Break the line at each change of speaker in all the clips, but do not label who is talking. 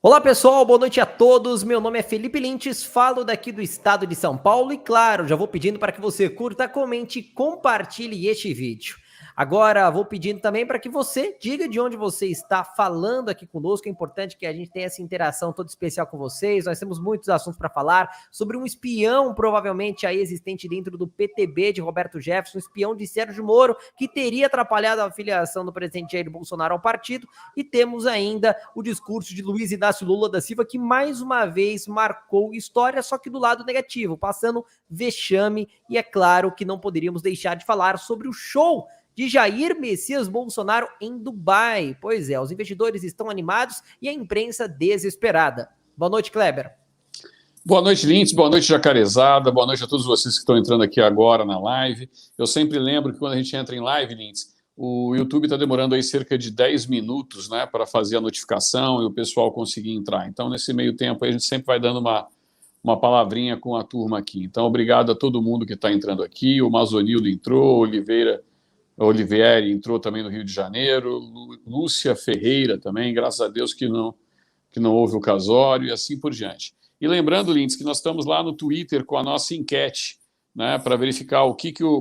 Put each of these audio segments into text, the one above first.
Olá pessoal, boa noite a todos. Meu nome é Felipe Lintz, falo daqui do estado de São Paulo e claro, já vou pedindo para que você curta, comente e compartilhe este vídeo. Agora vou pedindo também para que você diga de onde você está falando aqui conosco. É importante que a gente tenha essa interação toda especial com vocês. Nós temos muitos assuntos para falar sobre um espião provavelmente aí existente dentro do PTB de Roberto Jefferson, um espião de Sérgio Moro que teria atrapalhado a filiação do presidente Jair Bolsonaro ao partido. E temos ainda o discurso de Luiz Inácio Lula da Silva, que mais uma vez marcou história, só que do lado negativo, passando vexame. E é claro que não poderíamos deixar de falar sobre o show de Jair Messias Bolsonaro em Dubai. Pois é, os investidores estão animados e a imprensa desesperada. Boa noite, Kleber.
Boa noite, Lintz. Boa noite, Jacarezada. Boa noite a todos vocês que estão entrando aqui agora na live. Eu sempre lembro que quando a gente entra em live, Lintz, o YouTube está demorando aí cerca de 10 minutos, né, para fazer a notificação e o pessoal conseguir entrar. Então, nesse meio tempo, a gente sempre vai dando uma palavrinha com a turma aqui. Então, obrigado a todo mundo que está entrando aqui. O Mazonildo entrou, Olivieri entrou também no Rio de Janeiro, Lúcia Ferreira também, graças a Deus que não houve o casório e assim por diante. E lembrando, Lintz, que nós estamos lá no Twitter com a nossa enquete, né, para verificar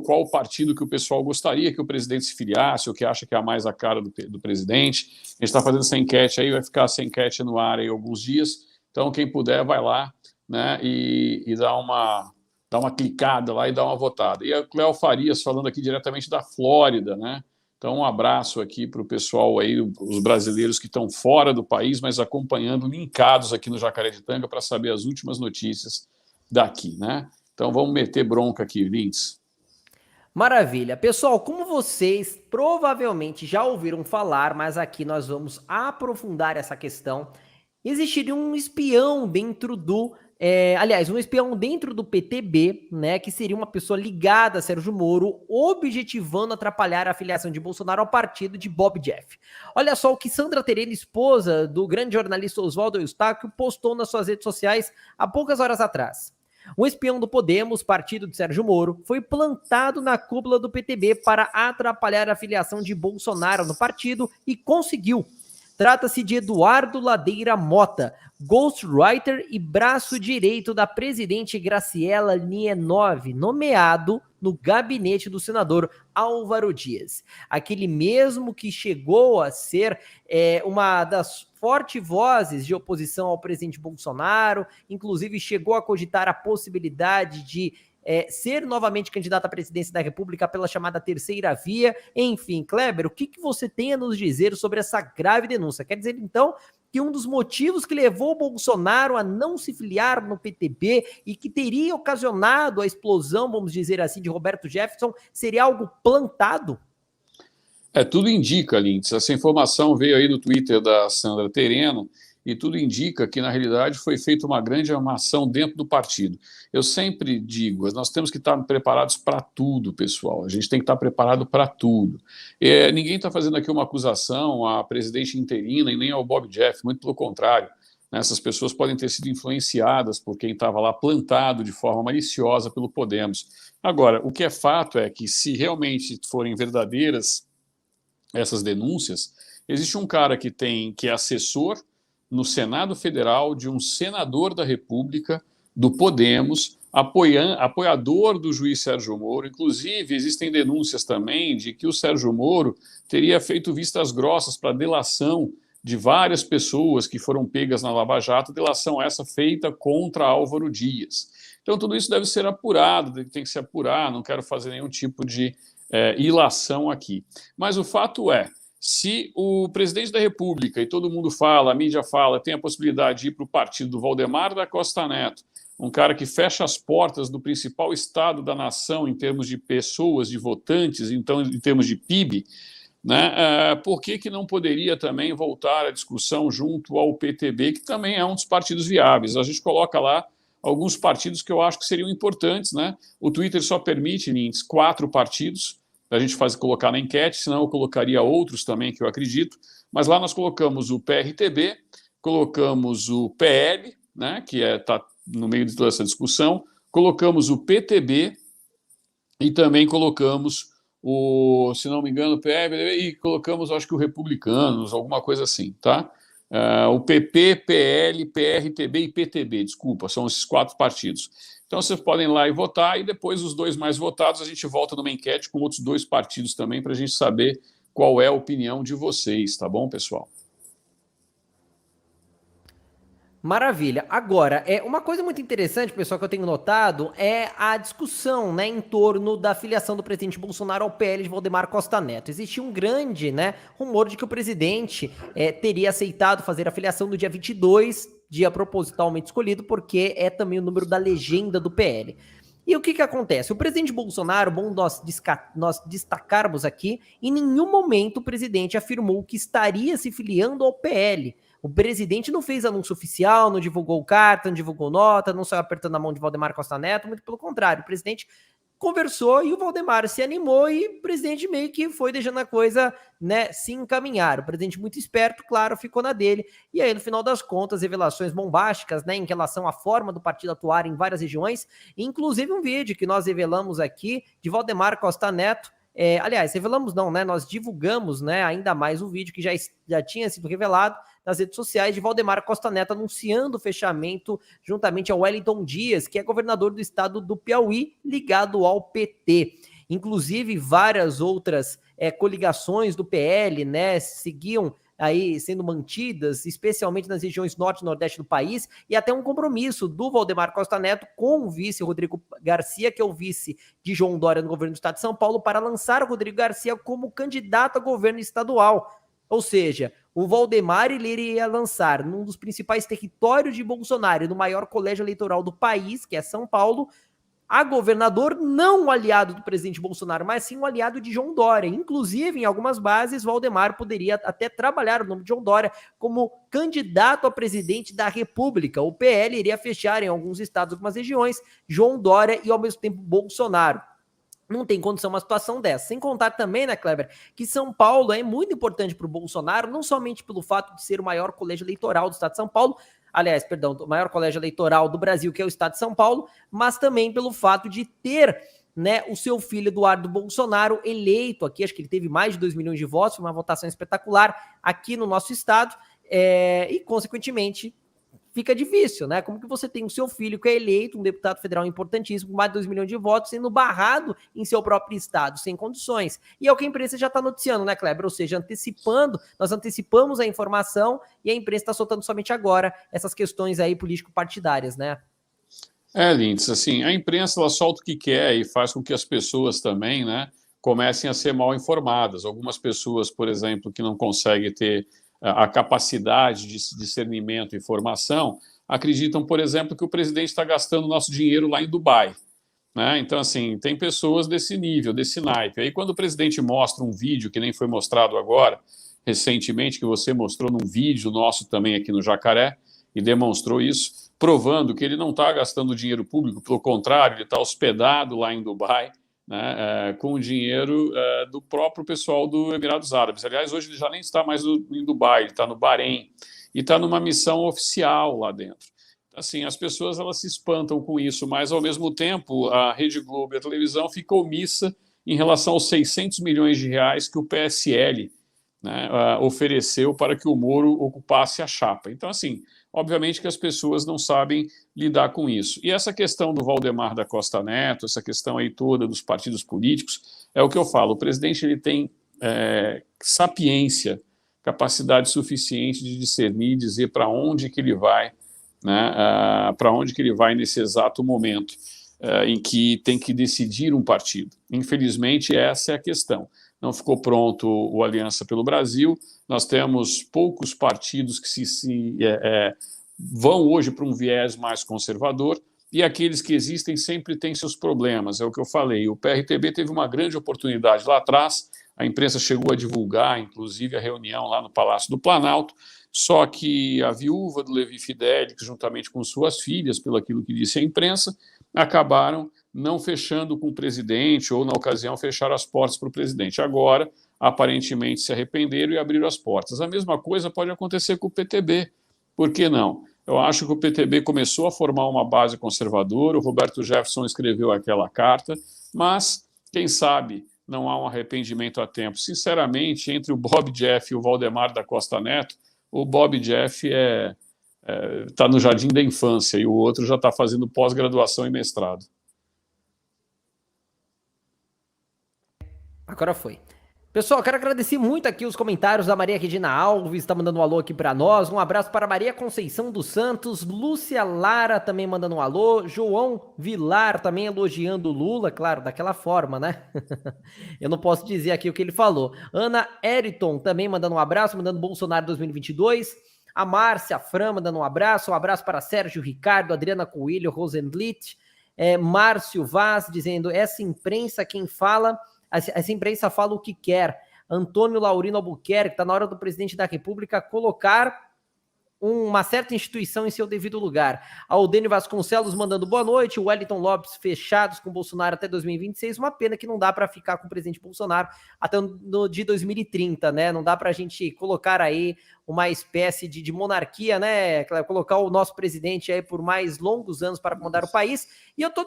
qual o partido que o pessoal gostaria que o presidente se filiasse, ou que acha que é a mais a cara do presidente. A gente está fazendo essa enquete aí, vai ficar essa enquete no ar aí alguns dias. Então, quem puder, vai lá, né, e dá uma clicada lá e dá uma votada. E a Cléo Farias falando aqui diretamente da Flórida, né? Então, um abraço aqui para o pessoal aí, os brasileiros que estão fora do país, mas acompanhando, linkados aqui no Jacaretanga para saber as últimas notícias daqui, né? Então, vamos meter bronca aqui, Lintz.
Maravilha. Pessoal, como vocês provavelmente já ouviram falar, mas aqui nós vamos aprofundar essa questão, existiria um espião dentro do... um espião dentro do PTB, né, que seria uma pessoa ligada a Sérgio Moro, objetivando atrapalhar a filiação de Bolsonaro ao partido de Bob Jeff. Olha só o que Sandra Terena, esposa do grande jornalista Oswaldo Eustáquio, postou nas suas redes sociais há poucas horas atrás. Um espião do Podemos, partido de Sérgio Moro, foi plantado na cúpula do PTB para atrapalhar a filiação de Bolsonaro no partido e conseguiu. Trata-se de Eduardo Ladeira Mota, ghostwriter e braço direito da presidente Graciela Nienove, nomeado no gabinete do senador Álvaro Dias. Aquele mesmo que chegou a ser uma das fortes vozes de oposição ao presidente Bolsonaro, inclusive chegou a cogitar a possibilidade de ser novamente candidato à presidência da República pela chamada terceira via. Enfim, Kleber, o que você tem a nos dizer sobre essa grave denúncia? Quer dizer, então, que um dos motivos que levou o Bolsonaro a não se filiar no PTB e que teria ocasionado a explosão, vamos dizer assim, de Roberto Jefferson, seria algo plantado?
Tudo indica, Lintz. Essa informação veio aí do Twitter da Sandra Terena, e tudo indica que, na realidade, foi feita uma grande armação dentro do partido. Eu sempre digo, nós temos que estar preparados para tudo, pessoal. A gente tem que estar preparado para tudo. Ninguém está fazendo aqui uma acusação à presidente interina e nem ao Bob Jeff, muito pelo contrário. Essas pessoas podem ter sido influenciadas por quem estava lá plantado de forma maliciosa pelo Podemos. Agora, o que é fato é que, se realmente forem verdadeiras essas denúncias, existe um cara que é assessor no Senado Federal de um senador da República, do Podemos, apoiador do juiz Sérgio Moro. Inclusive, existem denúncias também de que o Sérgio Moro teria feito vistas grossas para delação de várias pessoas que foram pegas na Lava Jato, delação essa feita contra Álvaro Dias. Então, tudo isso deve ser apurado, tem que se apurar, não quero fazer nenhum tipo de ilação aqui. Mas o fato é, se o presidente da República, e todo mundo fala, a mídia fala, tem a possibilidade de ir para o partido do Valdemar da Costa Neto, um cara que fecha as portas do principal estado da nação em termos de pessoas, de votantes, então em termos de PIB, né, por que não poderia também voltar a discussão junto ao PTB, que também é um dos partidos viáveis? A gente coloca lá alguns partidos que eu acho que seriam importantes, né? O Twitter só permite, Lintz, 4 partidos, a gente colocar na enquete, senão eu colocaria outros também que eu acredito, mas lá nós colocamos o PRTB, colocamos o PL, né, que está no meio de toda essa discussão, colocamos o PTB e também colocamos se não me engano, o PL e colocamos, acho que o Republicanos, alguma coisa assim, tá? O PP, PL, PRTB e PTB, desculpa, são esses 4 partidos. Então, vocês podem ir lá e votar, e depois os 2 mais votados, a gente volta numa enquete com outros 2 partidos também, para a gente saber qual é a opinião de vocês, tá bom, pessoal?
Maravilha. Agora, uma coisa muito interessante, pessoal, que eu tenho notado é a discussão, né, em torno da filiação do presidente Bolsonaro ao PL de Valdemar Costa Neto. Existia um grande, né, rumor de que o presidente teria aceitado fazer a filiação no dia 22, dia propositalmente escolhido, porque é também o número da legenda do PL. E o que que acontece? O presidente Bolsonaro, bom nós destacarmos aqui, em nenhum momento o presidente afirmou que estaria se filiando ao PL. O presidente não fez anúncio oficial, não divulgou carta, não divulgou nota, não saiu apertando a mão de Valdemar Costa Neto, muito pelo contrário. O presidente conversou e o Valdemar se animou e o presidente meio que foi deixando a coisa, né, se encaminhar. O presidente muito esperto, claro, ficou na dele. E aí, no final das contas, revelações bombásticas, né, em relação à forma do partido atuar em várias regiões, inclusive um vídeo que nós revelamos aqui de Valdemar Costa Neto. Aliás, revelamos não, né? Nós divulgamos, né, ainda mais um vídeo que já tinha sido revelado nas redes sociais de Valdemar Costa Neto anunciando o fechamento juntamente ao Wellington Dias, que é governador do estado do Piauí, ligado ao PT. Inclusive, várias outras coligações do PL, né, seguiam aí sendo mantidas, especialmente nas regiões norte e nordeste do país, e até um compromisso do Valdemar Costa Neto com o vice Rodrigo Garcia, que é o vice de João Dória no governo do estado de São Paulo, para lançar o Rodrigo Garcia como candidato a governo estadual. Ou seja, o Valdemar ele iria lançar num dos principais territórios de Bolsonaro, no maior colégio eleitoral do país, que é São Paulo, a governador, não um aliado do presidente Bolsonaro, mas sim um aliado de João Dória. Inclusive, em algumas bases, Valdemar poderia até trabalhar o nome de João Dória como candidato a presidente da República. O PL iria fechar em alguns estados, algumas regiões, João Dória e, ao mesmo tempo, Bolsonaro. Não tem condição uma situação dessa. Sem contar também, né, Kleber, que São Paulo é muito importante para o Bolsonaro, não somente pelo fato de ser o maior colégio eleitoral do estado de São Paulo, aliás, perdão, o maior colégio eleitoral do Brasil, que é o estado de São Paulo, mas também pelo fato de ter, né, o seu filho Eduardo Bolsonaro eleito aqui, acho que ele teve mais de 2 milhões de votos, foi uma votação espetacular aqui no nosso estado, e consequentemente fica difícil, né? Como que você tem o seu filho que é eleito, um deputado federal importantíssimo, com mais de 2 milhões de votos, sendo barrado em seu próprio estado, sem condições. E é o que a imprensa já está noticiando, né, Kleber? Ou seja, nós antecipamos a informação e a imprensa está soltando somente agora essas questões aí político-partidárias, né?
Lindes, assim, a imprensa ela solta o que quer e faz com que as pessoas também, né, comecem a ser mal informadas. Algumas pessoas, por exemplo, que não conseguem ter a capacidade de discernimento e formação, acreditam, por exemplo, que o presidente está gastando nosso dinheiro lá em Dubai. Né? Então, assim, tem pessoas desse nível, desse naipe. Aí, quando o presidente mostra um vídeo, que nem foi mostrado agora, recentemente, que você mostrou num vídeo nosso também aqui no Jacaré, e demonstrou isso, provando que ele não está gastando dinheiro público, pelo contrário, ele está hospedado lá em Dubai, né, com o dinheiro do próprio pessoal do Emirados Árabes. Aliás, hoje ele já nem está mais em Dubai, ele está no Bahrein e está numa missão oficial lá dentro. Assim, as pessoas elas se espantam com isso, mas, ao mesmo tempo, a Rede Globo e a televisão ficam omissa em relação aos 600 milhões de reais que o PSL, né, ofereceu para que o Moro ocupasse a chapa. Então, assim, obviamente que as pessoas não sabem lidar com isso. E essa questão do Valdemar da Costa Neto, essa questão aí toda dos partidos políticos, é o que eu falo, o presidente ele tem sapiência, capacidade suficiente de discernir, dizer para onde que ele vai, né, para onde que ele vai nesse exato momento em que tem que decidir um partido. Infelizmente, essa é a questão. Não ficou pronto o Aliança pelo Brasil, nós temos poucos partidos que vão hoje para um viés mais conservador, e aqueles que existem sempre têm seus problemas, é o que eu falei. O PRTB teve uma grande oportunidade lá atrás, a imprensa chegou a divulgar, inclusive, a reunião lá no Palácio do Planalto, só que a viúva do Levi Fidelix, juntamente com suas filhas, pelo aquilo que disse a imprensa, acabaram não fechando com o presidente, ou, na ocasião, fecharam as portas para o presidente. Agora, aparentemente, se arrependeram e abriram as portas. A mesma coisa pode acontecer com o PTB. Por que não? Eu acho que o PTB começou a formar uma base conservadora, o Roberto Jefferson escreveu aquela carta, mas, quem sabe, não há um arrependimento a tempo. Sinceramente, entre o Bob Jeff e o Valdemar da Costa Neto, o Bob Jeff está no jardim da infância e o outro já está fazendo pós-graduação e mestrado.
Agora foi. Pessoal, quero agradecer muito aqui os comentários da Maria Regina Alves, tá mandando um alô aqui para nós. Um abraço para Maria Conceição dos Santos, Lúcia Lara também mandando um alô, João Vilar também elogiando o Lula, claro, daquela forma, né? Eu não posso dizer aqui o que ele falou. Ana Eriton também mandando um abraço, mandando Bolsonaro 2022. A Márcia Fran mandando um abraço para Sérgio Ricardo, Adriana Coelho, Rosenblit, Márcio Vaz dizendo, essa imprensa quem fala... Essa imprensa fala o que quer. Antônio Laurino Albuquerque, está na hora do presidente da República colocar uma certa instituição em seu devido lugar. Aldênio Vasconcelos mandando boa noite. O Wellington Lopes fechados com Bolsonaro até 2026. Uma pena que não dá para ficar com o presidente Bolsonaro até no de 2030, né? Não dá para a gente colocar aí uma espécie de monarquia, né? Colocar o nosso presidente aí por mais longos anos para comandar o país. E eu tô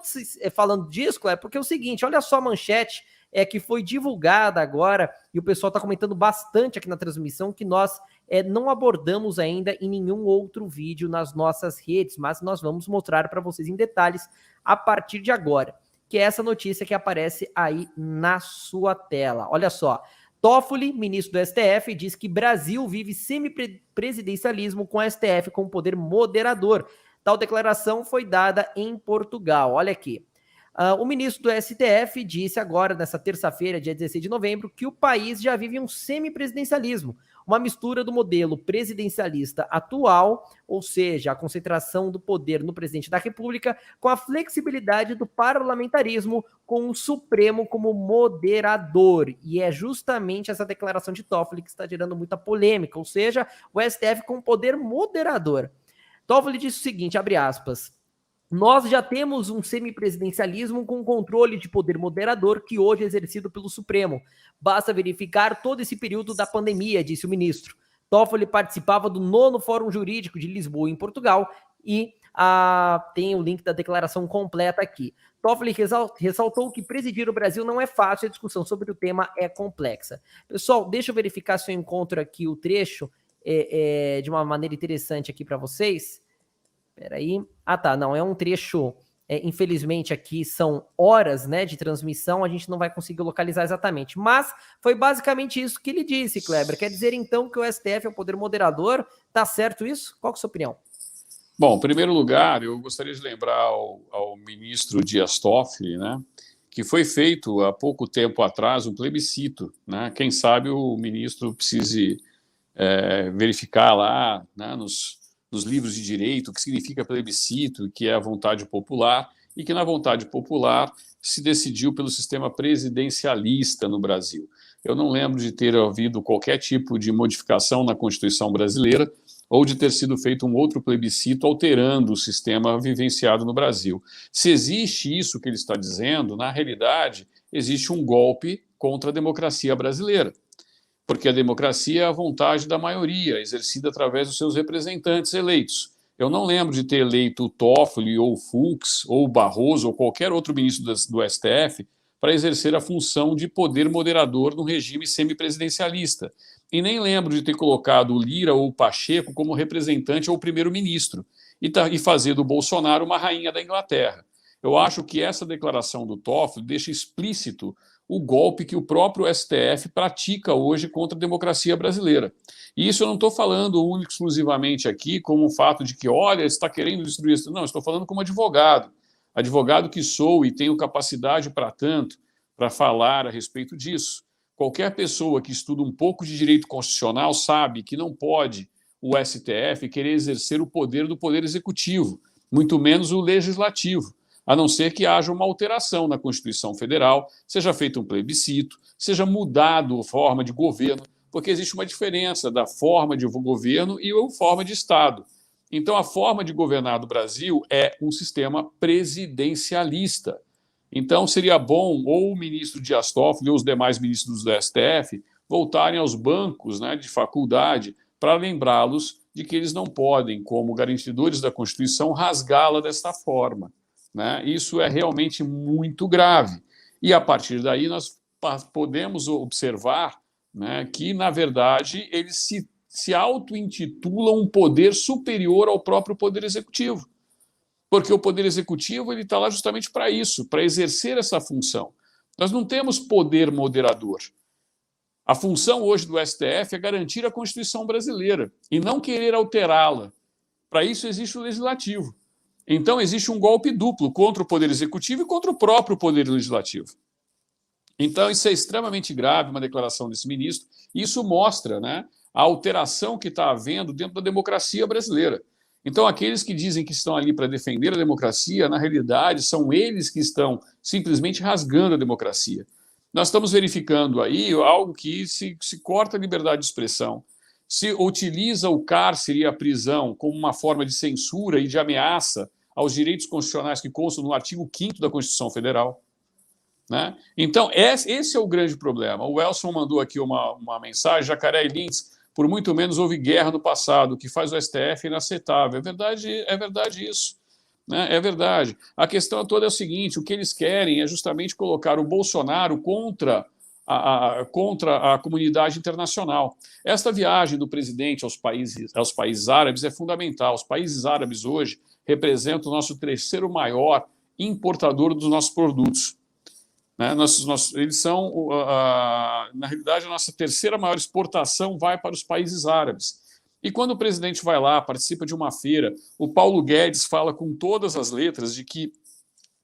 falando disso, Cleber, porque é o seguinte, olha só a manchete que foi divulgada agora, e o pessoal está comentando bastante aqui na transmissão, que nós não abordamos ainda em nenhum outro vídeo nas nossas redes, mas nós vamos mostrar para vocês em detalhes a partir de agora, que é essa notícia que aparece aí na sua tela. Olha só, Toffoli, ministro do STF, diz que Brasil vive semipresidencialismo com o STF como poder moderador. Tal declaração foi dada em Portugal. Olha aqui. O ministro do STF disse agora, nessa terça-feira, dia 16 de novembro, que o país já vive um semipresidencialismo, uma mistura do modelo presidencialista atual, ou seja, a concentração do poder no presidente da República, com a flexibilidade do parlamentarismo, com o Supremo como moderador. E é justamente essa declaração de Toffoli que está gerando muita polêmica, ou seja, o STF com poder moderador. Toffoli disse o seguinte, abre aspas, nós já temos um semipresidencialismo com controle de poder moderador que hoje é exercido pelo Supremo. Basta verificar todo esse período da pandemia, disse o ministro. Toffoli participava do 9º Fórum Jurídico de Lisboa, em Portugal, e tem o link da declaração completa aqui. Toffoli ressaltou que presidir o Brasil não é fácil, a discussão sobre o tema é complexa. Pessoal, deixa eu verificar se eu encontro aqui o trecho de uma maneira interessante aqui para vocês. Peraí. Tá, não, é um trecho, infelizmente aqui são horas, né, de transmissão, a gente não vai conseguir localizar exatamente, mas foi basicamente isso que ele disse, Kleber. Quer dizer então que o STF é o poder moderador, tá certo isso? Qual que é a sua opinião?
Bom, em primeiro lugar, eu gostaria de lembrar ao ministro Dias Toffoli, né, que foi feito há pouco tempo atrás um plebiscito, né, quem sabe o ministro precise verificar lá, né, nos livros de direito, o que significa plebiscito, que é a vontade popular, e que na vontade popular se decidiu pelo sistema presidencialista no Brasil. Eu não lembro de ter havido qualquer tipo de modificação na Constituição brasileira ou de ter sido feito um outro plebiscito alterando o sistema vivenciado no Brasil. Se existe isso que ele está dizendo, na realidade, existe um golpe contra a democracia brasileira. Porque a democracia é a vontade da maioria, exercida através dos seus representantes eleitos. Eu não lembro de ter eleito o Toffoli, ou o Fux, ou o Barroso, ou qualquer outro ministro do STF para exercer a função de poder moderador no regime semipresidencialista. E nem lembro de ter colocado o Lira ou o Pacheco como representante ou primeiro-ministro e fazer do Bolsonaro uma rainha da Inglaterra. Eu acho que essa declaração do Toffoli deixa explícito o golpe que o próprio STF pratica hoje contra a democracia brasileira. E isso eu não estou falando único exclusivamente aqui como um fato de que, olha, está querendo destruir isso. Não, estou falando como advogado que sou e tenho capacidade para tanto, para falar a respeito disso. Qualquer pessoa que estuda um pouco de direito constitucional sabe que não pode o STF querer exercer o poder do poder executivo, muito menos o legislativo, a não ser que haja uma alteração na Constituição Federal, seja feito um plebiscito, seja mudado a forma de governo, porque existe uma diferença da forma de governo e a forma de Estado. Então, a forma de governar do Brasil é um sistema presidencialista. Então, seria bom ou o ministro Dias Toffoli ou os demais ministros do STF voltarem aos bancos, né, de faculdade para lembrá-los de que eles não podem, como garantidores da Constituição, rasgá-la desta forma. Né? Isso é realmente muito grave. E, a partir daí, nós podemos observar, né, que, na verdade, eles se auto-intitulam um poder superior ao próprio poder executivo. Porque o poder executivo está lá justamente para isso, para exercer essa função. Nós não temos poder moderador. A função hoje do STF é garantir a Constituição brasileira e não querer alterá-la. Para isso existe o Legislativo. Então existe um golpe duplo contra o Poder Executivo e contra o próprio Poder Legislativo. Então isso é extremamente grave, uma declaração desse ministro, e isso mostra, né, a alteração que está havendo dentro da democracia brasileira. Então aqueles que dizem que estão ali para defender a democracia, na realidade são eles que estão simplesmente rasgando a democracia. Nós estamos verificando aí algo que se corta a liberdade de expressão, se utiliza o cárcere e a prisão como uma forma de censura e de ameaça aos direitos constitucionais que constam no artigo 5º da Constituição Federal. Né? Então, esse é o grande problema. O Elson mandou aqui uma mensagem, Jacaré e Lintz, por muito menos houve guerra no passado, o que faz o STF inaceitável. É verdade isso. Né? É verdade. A questão toda é o seguinte, o que eles querem é justamente colocar o Bolsonaro contra a comunidade internacional. Esta viagem do presidente aos países árabes é fundamental. Os países árabes hoje representam o nosso terceiro maior importador dos nossos produtos. Né? Eles são, na realidade, a nossa terceira maior exportação vai para os países árabes. E quando o presidente vai lá, participa de uma feira, o Paulo Guedes fala com todas as letras de que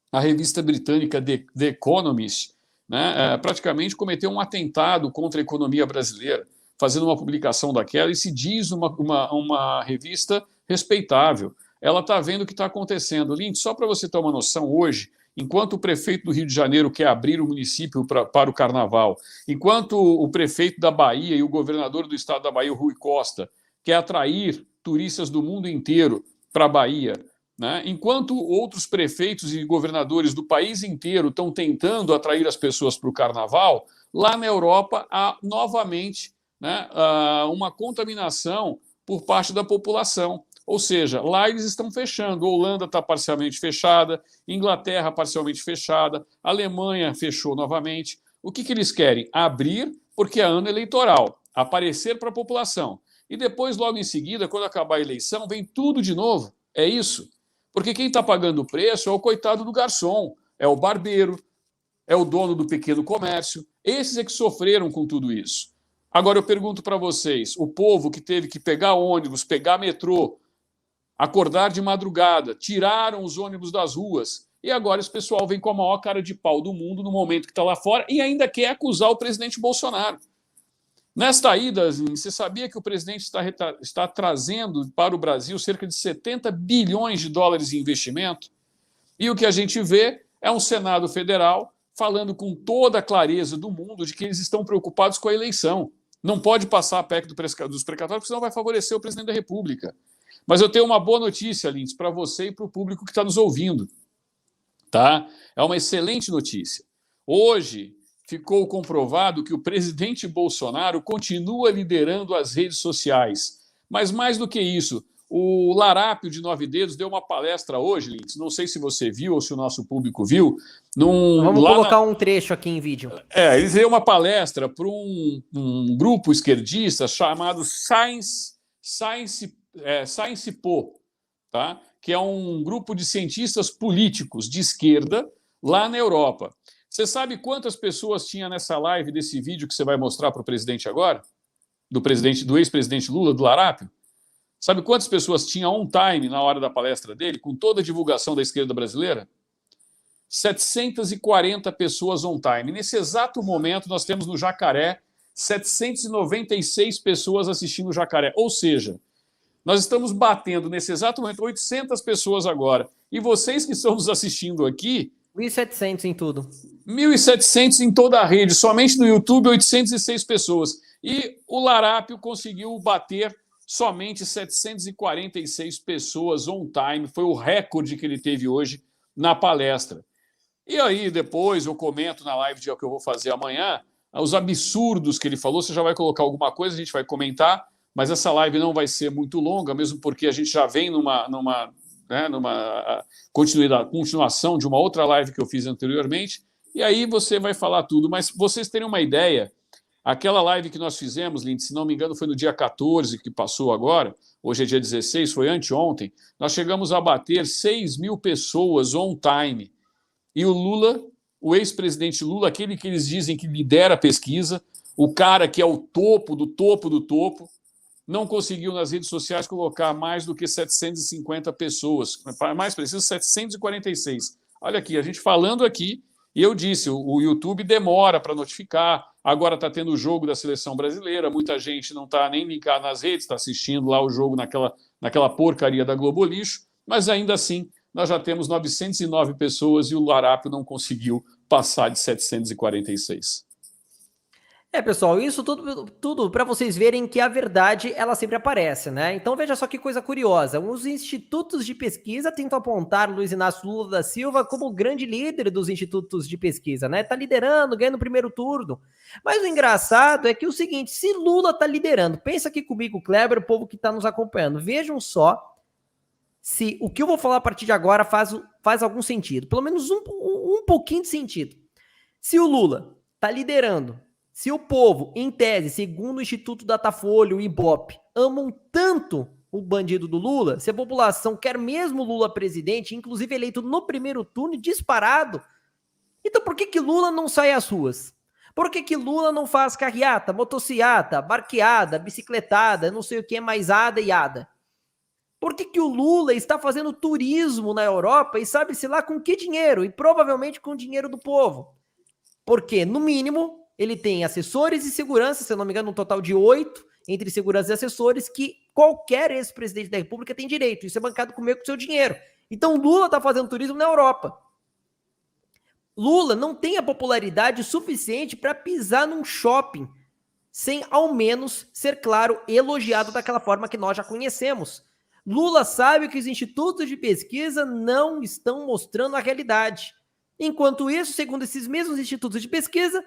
a revista britânica The Economist, né, praticamente cometeu um atentado contra a economia brasileira, fazendo uma publicação daquela, e se diz uma revista respeitável. Ela está vendo o que está acontecendo. Lintz, só para você ter uma noção, hoje, enquanto o prefeito do Rio de Janeiro quer abrir o município para o carnaval, enquanto o prefeito da Bahia e o governador do estado da Bahia, o Rui Costa, quer atrair turistas do mundo inteiro para a Bahia, né? Enquanto outros prefeitos e governadores do país inteiro estão tentando atrair as pessoas para o carnaval, lá na Europa há novamente, né, uma contaminação por parte da população. Ou seja, lá eles estão fechando. A Holanda está parcialmente fechada, Inglaterra parcialmente fechada, a Alemanha fechou novamente. O que eles querem? Abrir, porque é ano eleitoral, aparecer para a população. E depois, logo em seguida, quando acabar a eleição, vem tudo de novo. É isso. Porque quem está pagando o preço é o coitado do garçom, é o barbeiro, é o dono do pequeno comércio. Esses é que sofreram com tudo isso. Agora eu pergunto para vocês, o povo que teve que pegar ônibus, pegar metrô, acordar de madrugada, tiraram os ônibus das ruas, e agora esse pessoal vem com a maior cara de pau do mundo no momento que está lá fora e ainda quer acusar o presidente Bolsonaro. Nesta ida, você sabia que o presidente está trazendo para o Brasil cerca de 70 bilhões de dólares em investimento? E o que a gente vê é um Senado Federal falando com toda a clareza do mundo de que eles estão preocupados com a eleição. Não pode passar a PEC dos precatórios, porque senão vai favorecer o presidente da República. Mas eu tenho uma boa notícia, Lintz, para você e para o público que está nos ouvindo. Tá? É uma excelente notícia. Hoje ficou comprovado que o presidente Bolsonaro continua liderando as redes sociais. Mas mais do que isso, o Larápio de Nove Dedos deu uma palestra hoje, Lintz, não sei se você viu ou se o nosso público viu.
Vamos colocar um trecho aqui em vídeo.
Ele deu uma palestra para um grupo esquerdista chamado Science Po, tá? Que é um grupo de cientistas políticos de esquerda lá na Europa. Você sabe quantas pessoas tinha nessa live desse vídeo que você vai mostrar para o presidente agora? Do ex-presidente Lula, do Larápio? Sabe quantas pessoas tinha on time na hora da palestra dele, com toda a divulgação da esquerda brasileira? 740 pessoas on time. Nesse exato momento, nós temos no Jacaré 796 pessoas assistindo o Jacaré. Ou seja, nós estamos batendo nesse exato momento 800 pessoas agora. E vocês que estão nos assistindo aqui...
1.700 em tudo.
1.700 em toda a rede. Somente no YouTube, 806 pessoas. E o Larápio conseguiu bater somente 746 pessoas on time. Foi o recorde que ele teve hoje na palestra. E aí, depois, eu comento na live que eu vou fazer amanhã, os absurdos que ele falou. Você já vai colocar alguma coisa, a gente vai comentar. Mas essa live não vai ser muito longa, mesmo porque a gente já vem numa continuação de uma outra live que eu fiz anteriormente, e aí você vai falar tudo. Mas vocês terem uma ideia, Aquela live que nós fizemos, Lindsay, se não me engano, foi no dia 14, que passou agora, hoje é dia 16, foi anteontem, nós chegamos a bater 6.000 pessoas on time. E o Lula, o ex-presidente Lula, aquele que eles dizem que lidera a pesquisa, o cara que é o topo do topo do topo, não conseguiu nas redes sociais colocar mais do que 750 pessoas, mais preciso, 746. Olha aqui, a gente falando aqui, e eu disse, o YouTube demora para notificar, agora está tendo o jogo da seleção brasileira, muita gente não está nem ligada nas redes, está assistindo lá o jogo naquela porcaria da Globo Lixo, mas ainda assim nós já temos 909 pessoas e o Larápio não conseguiu passar de 746.
Pessoal, isso tudo para vocês verem que a verdade, ela sempre aparece, né? Então veja só que coisa curiosa, os institutos de pesquisa tentam apontar Luiz Inácio Lula da Silva como o grande líder dos institutos de pesquisa, né? Tá liderando, ganhando o primeiro turno. Mas o engraçado é que o seguinte, se Lula tá liderando, pensa aqui comigo, Kleber, o povo que tá nos acompanhando, vejam só se o que eu vou falar a partir de agora faz algum sentido, pelo menos um pouquinho de sentido. Se o Lula tá liderando, se o povo, em tese, segundo o Instituto Datafolha, o Ibope, amam tanto o bandido do Lula, se a população quer mesmo Lula presidente, inclusive eleito no primeiro turno, disparado, então por que Lula não sai às ruas? Por que Lula não faz carreata, motociata, barqueada, bicicletada, não sei o que mais, ada e ada? Por que o Lula está fazendo turismo na Europa e sabe-se lá com que dinheiro? E provavelmente com o dinheiro do povo. Porque, no mínimo, ele tem assessores e segurança, se eu não me engano, um total de 8 entre segurança e assessores, que qualquer ex-presidente da República tem direito. Isso é bancado com o seu dinheiro. Então, Lula está fazendo turismo na Europa. Lula não tem a popularidade suficiente para pisar num shopping, sem ao menos ser, claro, elogiado daquela forma que nós já conhecemos. Lula sabe que os institutos de pesquisa não estão mostrando a realidade. Enquanto isso, segundo esses mesmos institutos de pesquisa,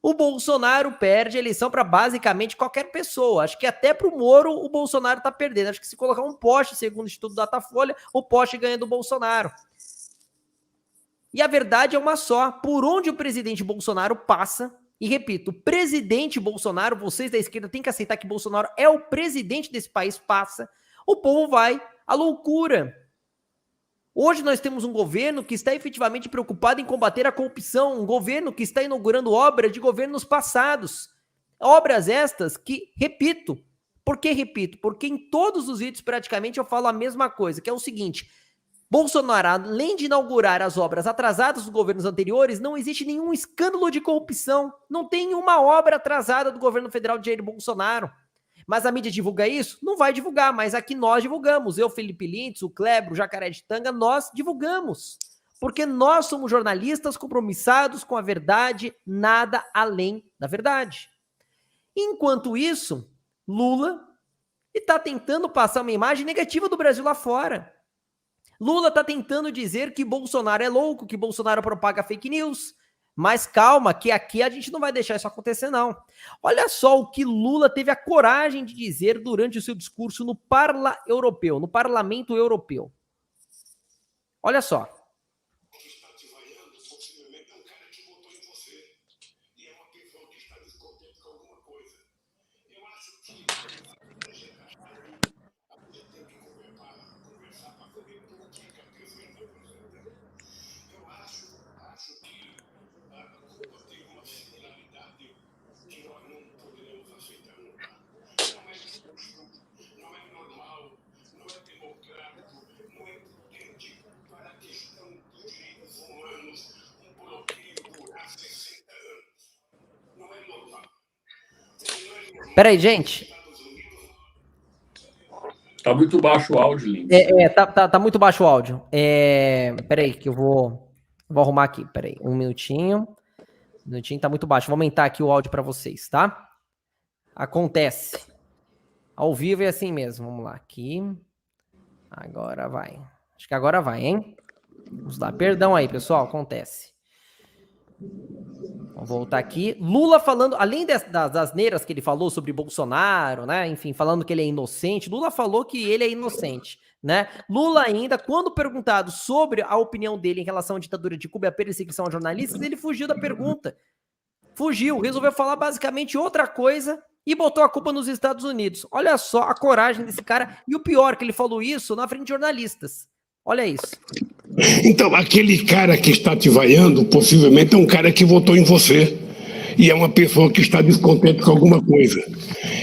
o Bolsonaro perde a eleição para basicamente qualquer pessoa. Acho que até para o Moro o Bolsonaro está perdendo. Acho que se colocar um poste, segundo o Instituto Datafolha, o poste ganha do Bolsonaro. E a verdade é uma só. Por onde o presidente Bolsonaro passa, e repito, o presidente Bolsonaro, vocês da esquerda têm que aceitar que Bolsonaro é o presidente desse país, passa, o povo vai à loucura. Hoje nós temos um governo que está efetivamente preocupado em combater a corrupção, um governo que está inaugurando obras de governos passados. Obras estas que, repito, por que repito? Porque em todos os vídeos praticamente eu falo a mesma coisa, que é o seguinte, Bolsonaro, além de inaugurar as obras atrasadas dos governos anteriores, não existe nenhum escândalo de corrupção, não tem uma obra atrasada do governo federal de Jair Bolsonaro. Mas a mídia divulga isso? Não vai divulgar, mas aqui nós divulgamos. Eu, Felipe Lintz, o Kleber, o Jacaré de Tanga, nós divulgamos. Porque nós somos jornalistas compromissados com a verdade, nada além da verdade. Enquanto isso, Lula está tentando passar uma imagem negativa do Brasil lá fora. Lula está tentando dizer que Bolsonaro é louco, que Bolsonaro propaga fake news. Mas calma, que aqui a gente não vai deixar isso acontecer, não. Olha só o que Lula teve a coragem de dizer durante o seu discurso no Parlamento Europeu. Olha só. Peraí, gente.
Tá muito baixo o áudio, Lins.
Tá muito baixo o áudio. Peraí, que eu vou arrumar aqui. Peraí, um minutinho. Tá muito baixo. Vou aumentar aqui o áudio para vocês, tá? Acontece. Ao vivo é assim mesmo. Vamos lá, aqui. Agora vai. Acho que agora vai, hein? Vamos lá. Perdão aí, pessoal. Acontece. Vamos voltar aqui. Lula falando, além das asneiras que ele falou sobre Bolsonaro, né? Enfim, falando que ele é inocente. Lula falou que ele é inocente, né? Lula ainda, quando perguntado sobre a opinião dele em relação à ditadura de Cuba e a perseguição a jornalistas, ele fugiu da pergunta. fugiu, resolveu falar basicamente outra coisa e botou a culpa nos Estados Unidos. Olha só a coragem desse cara. E o pior, que ele falou isso na frente de jornalistas. Olha isso.
Então, aquele cara que está te vaiando, possivelmente é um cara que votou em você. E é uma pessoa que está descontente com alguma coisa.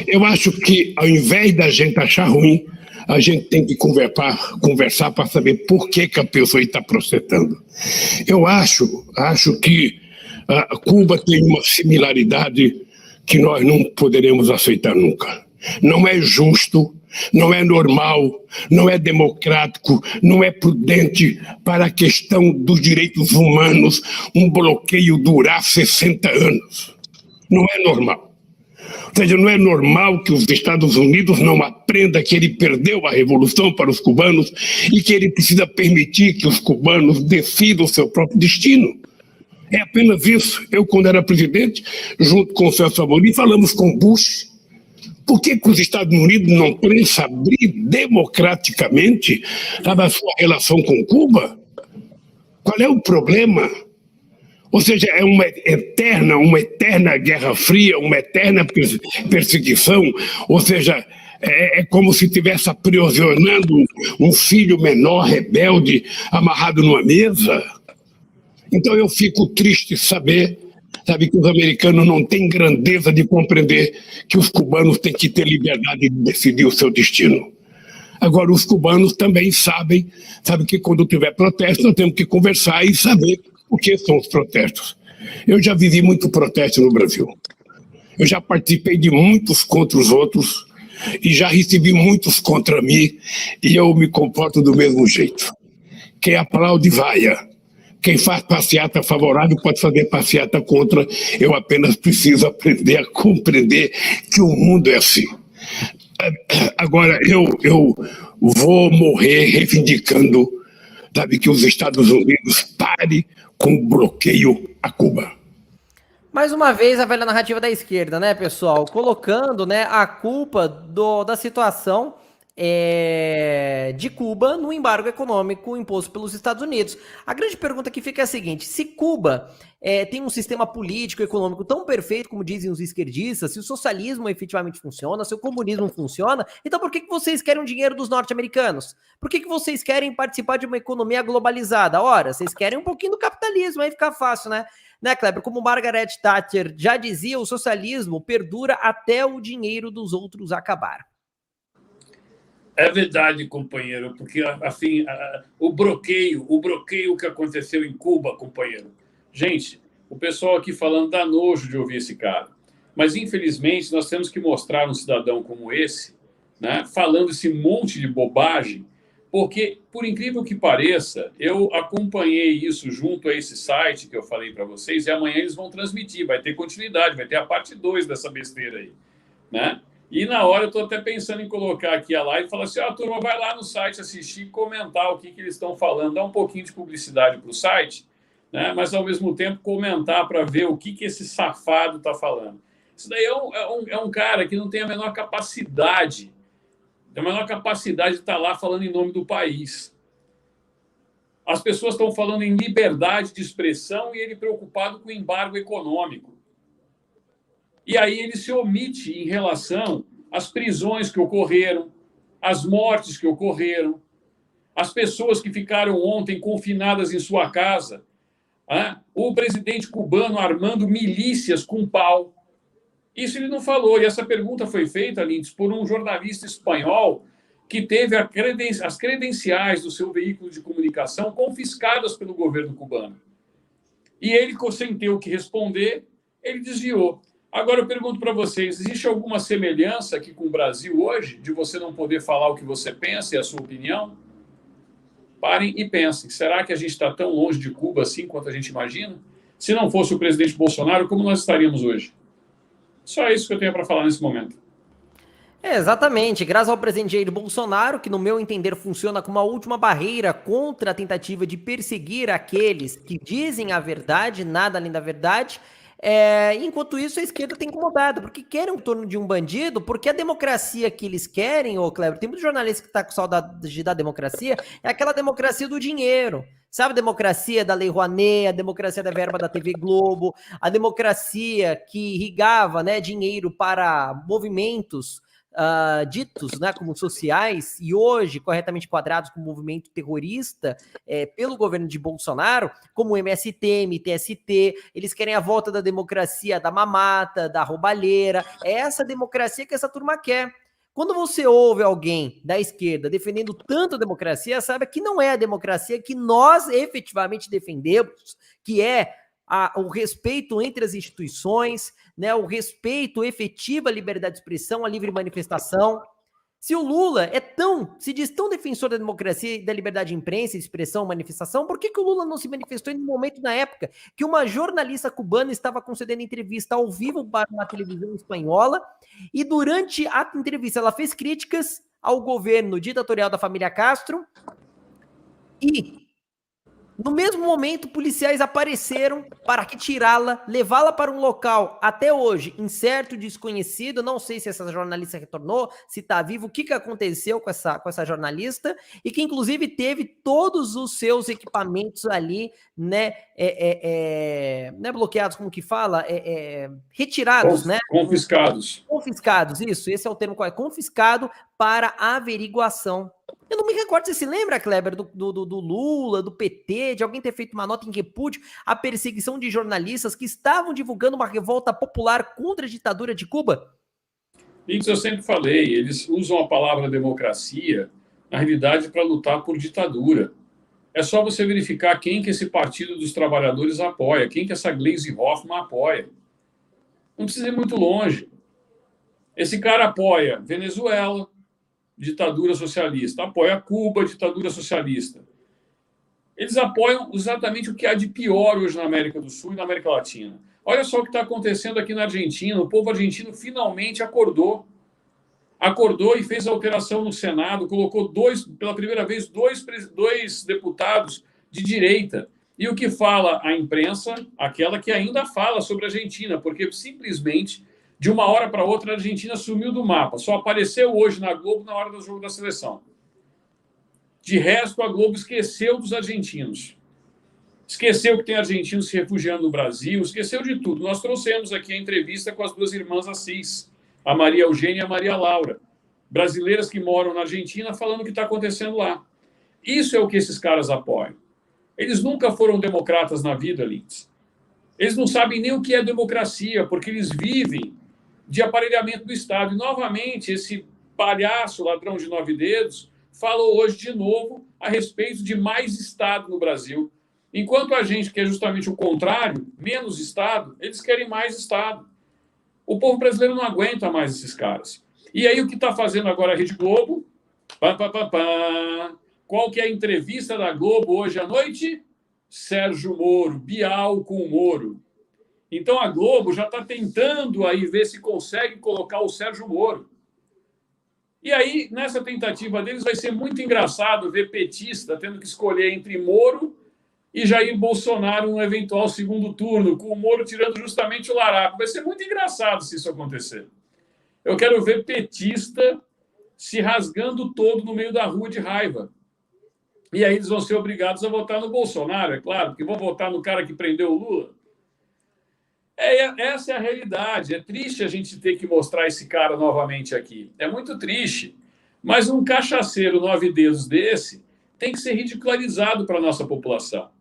Eu acho que, ao invés da gente achar ruim, a gente tem que conversar para saber por que a pessoa está processando. Eu acho que a Cuba tem uma similaridade que nós não poderemos aceitar nunca. Não é justo, não é normal, não é democrático, não é prudente para a questão dos direitos humanos um bloqueio durar 60 anos. Não é normal. Ou seja, não é normal que os Estados Unidos não aprendam que ele perdeu a revolução para os cubanos e que ele precisa permitir que os cubanos decidam o seu próprio destino. É apenas isso. Eu, quando era presidente, junto com o Celso Amorim, falamos com Bush. Por que os Estados Unidos não pensam abrir democraticamente a sua relação com Cuba? Qual é o problema? Ou seja, é uma eterna Guerra Fria, uma eterna perseguição. Ou seja, é como se estivesse aprisionando um filho menor, rebelde, amarrado numa mesa. Então eu fico triste sabe, que os americanos não têm grandeza de compreender que os cubanos têm que ter liberdade de decidir o seu destino. Agora, os cubanos também sabem que quando tiver protesto, nós temos que conversar e saber o que são os protestos. Eu já vivi muito protesto no Brasil. Eu já participei de muitos contra os outros e já recebi muitos contra mim e eu me comporto do mesmo jeito. Quem aplaude, vaia. Quem faz passeata favorável pode fazer passeata contra. Eu apenas preciso aprender a compreender que o mundo é assim. Agora, eu vou morrer reivindicando, que os Estados Unidos parem com o bloqueio a Cuba.
Mais uma vez, a velha narrativa da esquerda, né, pessoal? Colocando, né, a culpa da situação de Cuba no embargo econômico imposto pelos Estados Unidos. A grande pergunta que fica é a seguinte: se Cuba tem um sistema político e econômico tão perfeito como dizem os esquerdistas, se o socialismo efetivamente funciona, se o comunismo funciona, então por que vocês querem o dinheiro dos norte-americanos? Por que vocês querem participar de uma economia globalizada? Ora, vocês querem um pouquinho do capitalismo, aí fica fácil, né? Né, Kleber? Como Margaret Thatcher já dizia, o socialismo perdura até o dinheiro dos outros acabar.
É verdade, companheiro, porque assim, o bloqueio que aconteceu em Cuba, companheiro. Gente, o pessoal aqui falando dá nojo de ouvir esse cara. Mas, infelizmente, nós temos que mostrar um cidadão como esse, né, falando esse monte de bobagem, porque, por incrível que pareça, eu acompanhei isso junto a esse site que eu falei para vocês, e amanhã eles vão transmitir, vai ter continuidade, vai ter a parte 2 dessa besteira aí, né? E na hora eu estou até pensando em colocar aqui a live e falar assim, turma, vai lá no site assistir e comentar o que eles estão falando, dá um pouquinho de publicidade para o site, né? Mas ao mesmo tempo comentar para ver o que esse safado está falando. Isso daí é um cara que não tem a menor capacidade, de estar lá falando em nome do país. As pessoas estão falando em liberdade de expressão e ele preocupado com o embargo econômico. E aí ele se omite em relação às prisões que ocorreram, às mortes que ocorreram, às pessoas que ficaram ontem confinadas em sua casa, o presidente cubano armando milícias com pau. Isso ele não falou. E essa pergunta foi feita, Lindes, por um jornalista espanhol que teve as credenciais do seu veículo de comunicação confiscadas pelo governo cubano. E ele, sem ter o que responder, ele desviou. Agora eu pergunto para vocês, existe alguma semelhança aqui com o Brasil hoje, de você não poder falar o que você pensa e a sua opinião? Parem e pensem, será que a gente está tão longe de Cuba assim quanto a gente imagina? Se não fosse o presidente Bolsonaro, como nós estaríamos hoje? Só isso que eu tenho para falar nesse momento.
Exatamente, graças ao presidente Jair Bolsonaro, que no meu entender funciona como a última barreira contra a tentativa de perseguir aqueles que dizem a verdade, nada além da verdade, Enquanto isso, a esquerda está incomodada, porque querem o torno de um bandido, porque a democracia que eles querem, ô Cleber, tem muitos jornalistas que estão com saudade da democracia, é aquela democracia do dinheiro. Sabe a democracia da Lei Rouanet, a democracia da verba da TV Globo, a democracia que irrigava, né, dinheiro para movimentos ditos, né, como sociais, e hoje corretamente quadrados como movimento terrorista pelo governo de Bolsonaro, como o MST, MTST, eles querem a volta da democracia da mamata, da roubalheira, é essa democracia que essa turma quer. Quando você ouve alguém da esquerda defendendo tanto a democracia, sabe que não é a democracia que nós efetivamente defendemos, que é o respeito entre as instituições, né, o respeito efetivo à liberdade de expressão, à livre manifestação. Se o Lula se diz tão defensor da democracia e da liberdade de imprensa, expressão, manifestação, por que o Lula não se manifestou em um momento na época que uma jornalista cubana estava concedendo entrevista ao vivo para uma televisão espanhola e durante a entrevista ela fez críticas ao governo ditatorial da família Castro e no mesmo momento, policiais apareceram para retirá-la, levá-la para um local, até hoje, incerto, desconhecido, não sei se essa jornalista retornou, se está vivo, o que aconteceu com essa jornalista, e que inclusive teve todos os seus equipamentos ali, né, não é bloqueados, como que fala? Retirados, né?
Confiscados.
Confiscados, isso, esse é o termo, confiscado para averiguação. Eu não me recordo, você se lembra, Kleber, do Lula, do PT, de alguém ter feito uma nota em repúdio à perseguição de jornalistas que estavam divulgando uma revolta popular contra a ditadura de Cuba?
Isso eu sempre falei, eles usam a palavra democracia, na realidade, para lutar por ditadura. É só você verificar quem que esse Partido dos Trabalhadores apoia, quem que essa Gleisi Hoffmann apoia. Não precisa ir muito longe. Esse cara apoia Venezuela, ditadura socialista, apoia Cuba, ditadura socialista. Eles apoiam exatamente o que há de pior hoje na América do Sul e na América Latina. Olha só o que está acontecendo aqui na Argentina. O povo argentino finalmente acordou e fez a alteração no Senado, colocou pela primeira vez, dois deputados de direita. E o que fala a imprensa? Aquela que ainda fala sobre a Argentina, porque simplesmente de uma hora para outra, a Argentina sumiu do mapa. Só apareceu hoje na Globo na hora do jogo da seleção. De resto, a Globo esqueceu dos argentinos. Esqueceu que tem argentinos se refugiando no Brasil, esqueceu de tudo. Nós trouxemos aqui a entrevista com as duas irmãs Assis, a Maria Eugênia e a Maria Laura, brasileiras que moram na Argentina, falando o que está acontecendo lá. Isso é o que esses caras apoiam. Eles nunca foram democratas na vida, Lintz. Eles não sabem nem o que é democracia, porque eles vivem de aparelhamento do Estado. E, novamente, esse palhaço, ladrão de 9 dedos, falou hoje de novo a respeito de mais Estado no Brasil. Enquanto a gente, que é justamente o contrário, menos Estado, eles querem mais Estado. O povo brasileiro não aguenta mais esses caras. E aí o que está fazendo agora a Rede Globo? Qual que é a entrevista da Globo hoje à noite? Sérgio Moro, Bial com o Moro. Então a Globo já está tentando aí ver se consegue colocar o Sérgio Moro. E aí, nessa tentativa deles, vai ser muito engraçado ver petista tendo que escolher entre Moro e Jair Bolsonaro no eventual segundo turno, com o Moro tirando justamente o Laraco. Vai ser muito engraçado se isso acontecer. Eu quero ver petista se rasgando todo no meio da rua de raiva. E aí eles vão ser obrigados a votar no Bolsonaro, é claro, porque vão votar no cara que prendeu o Lula. Essa é a realidade. É triste a gente ter que mostrar esse cara novamente aqui. É muito triste. Mas um cachaceiro 9 dedos desse tem que ser ridicularizado para a nossa população.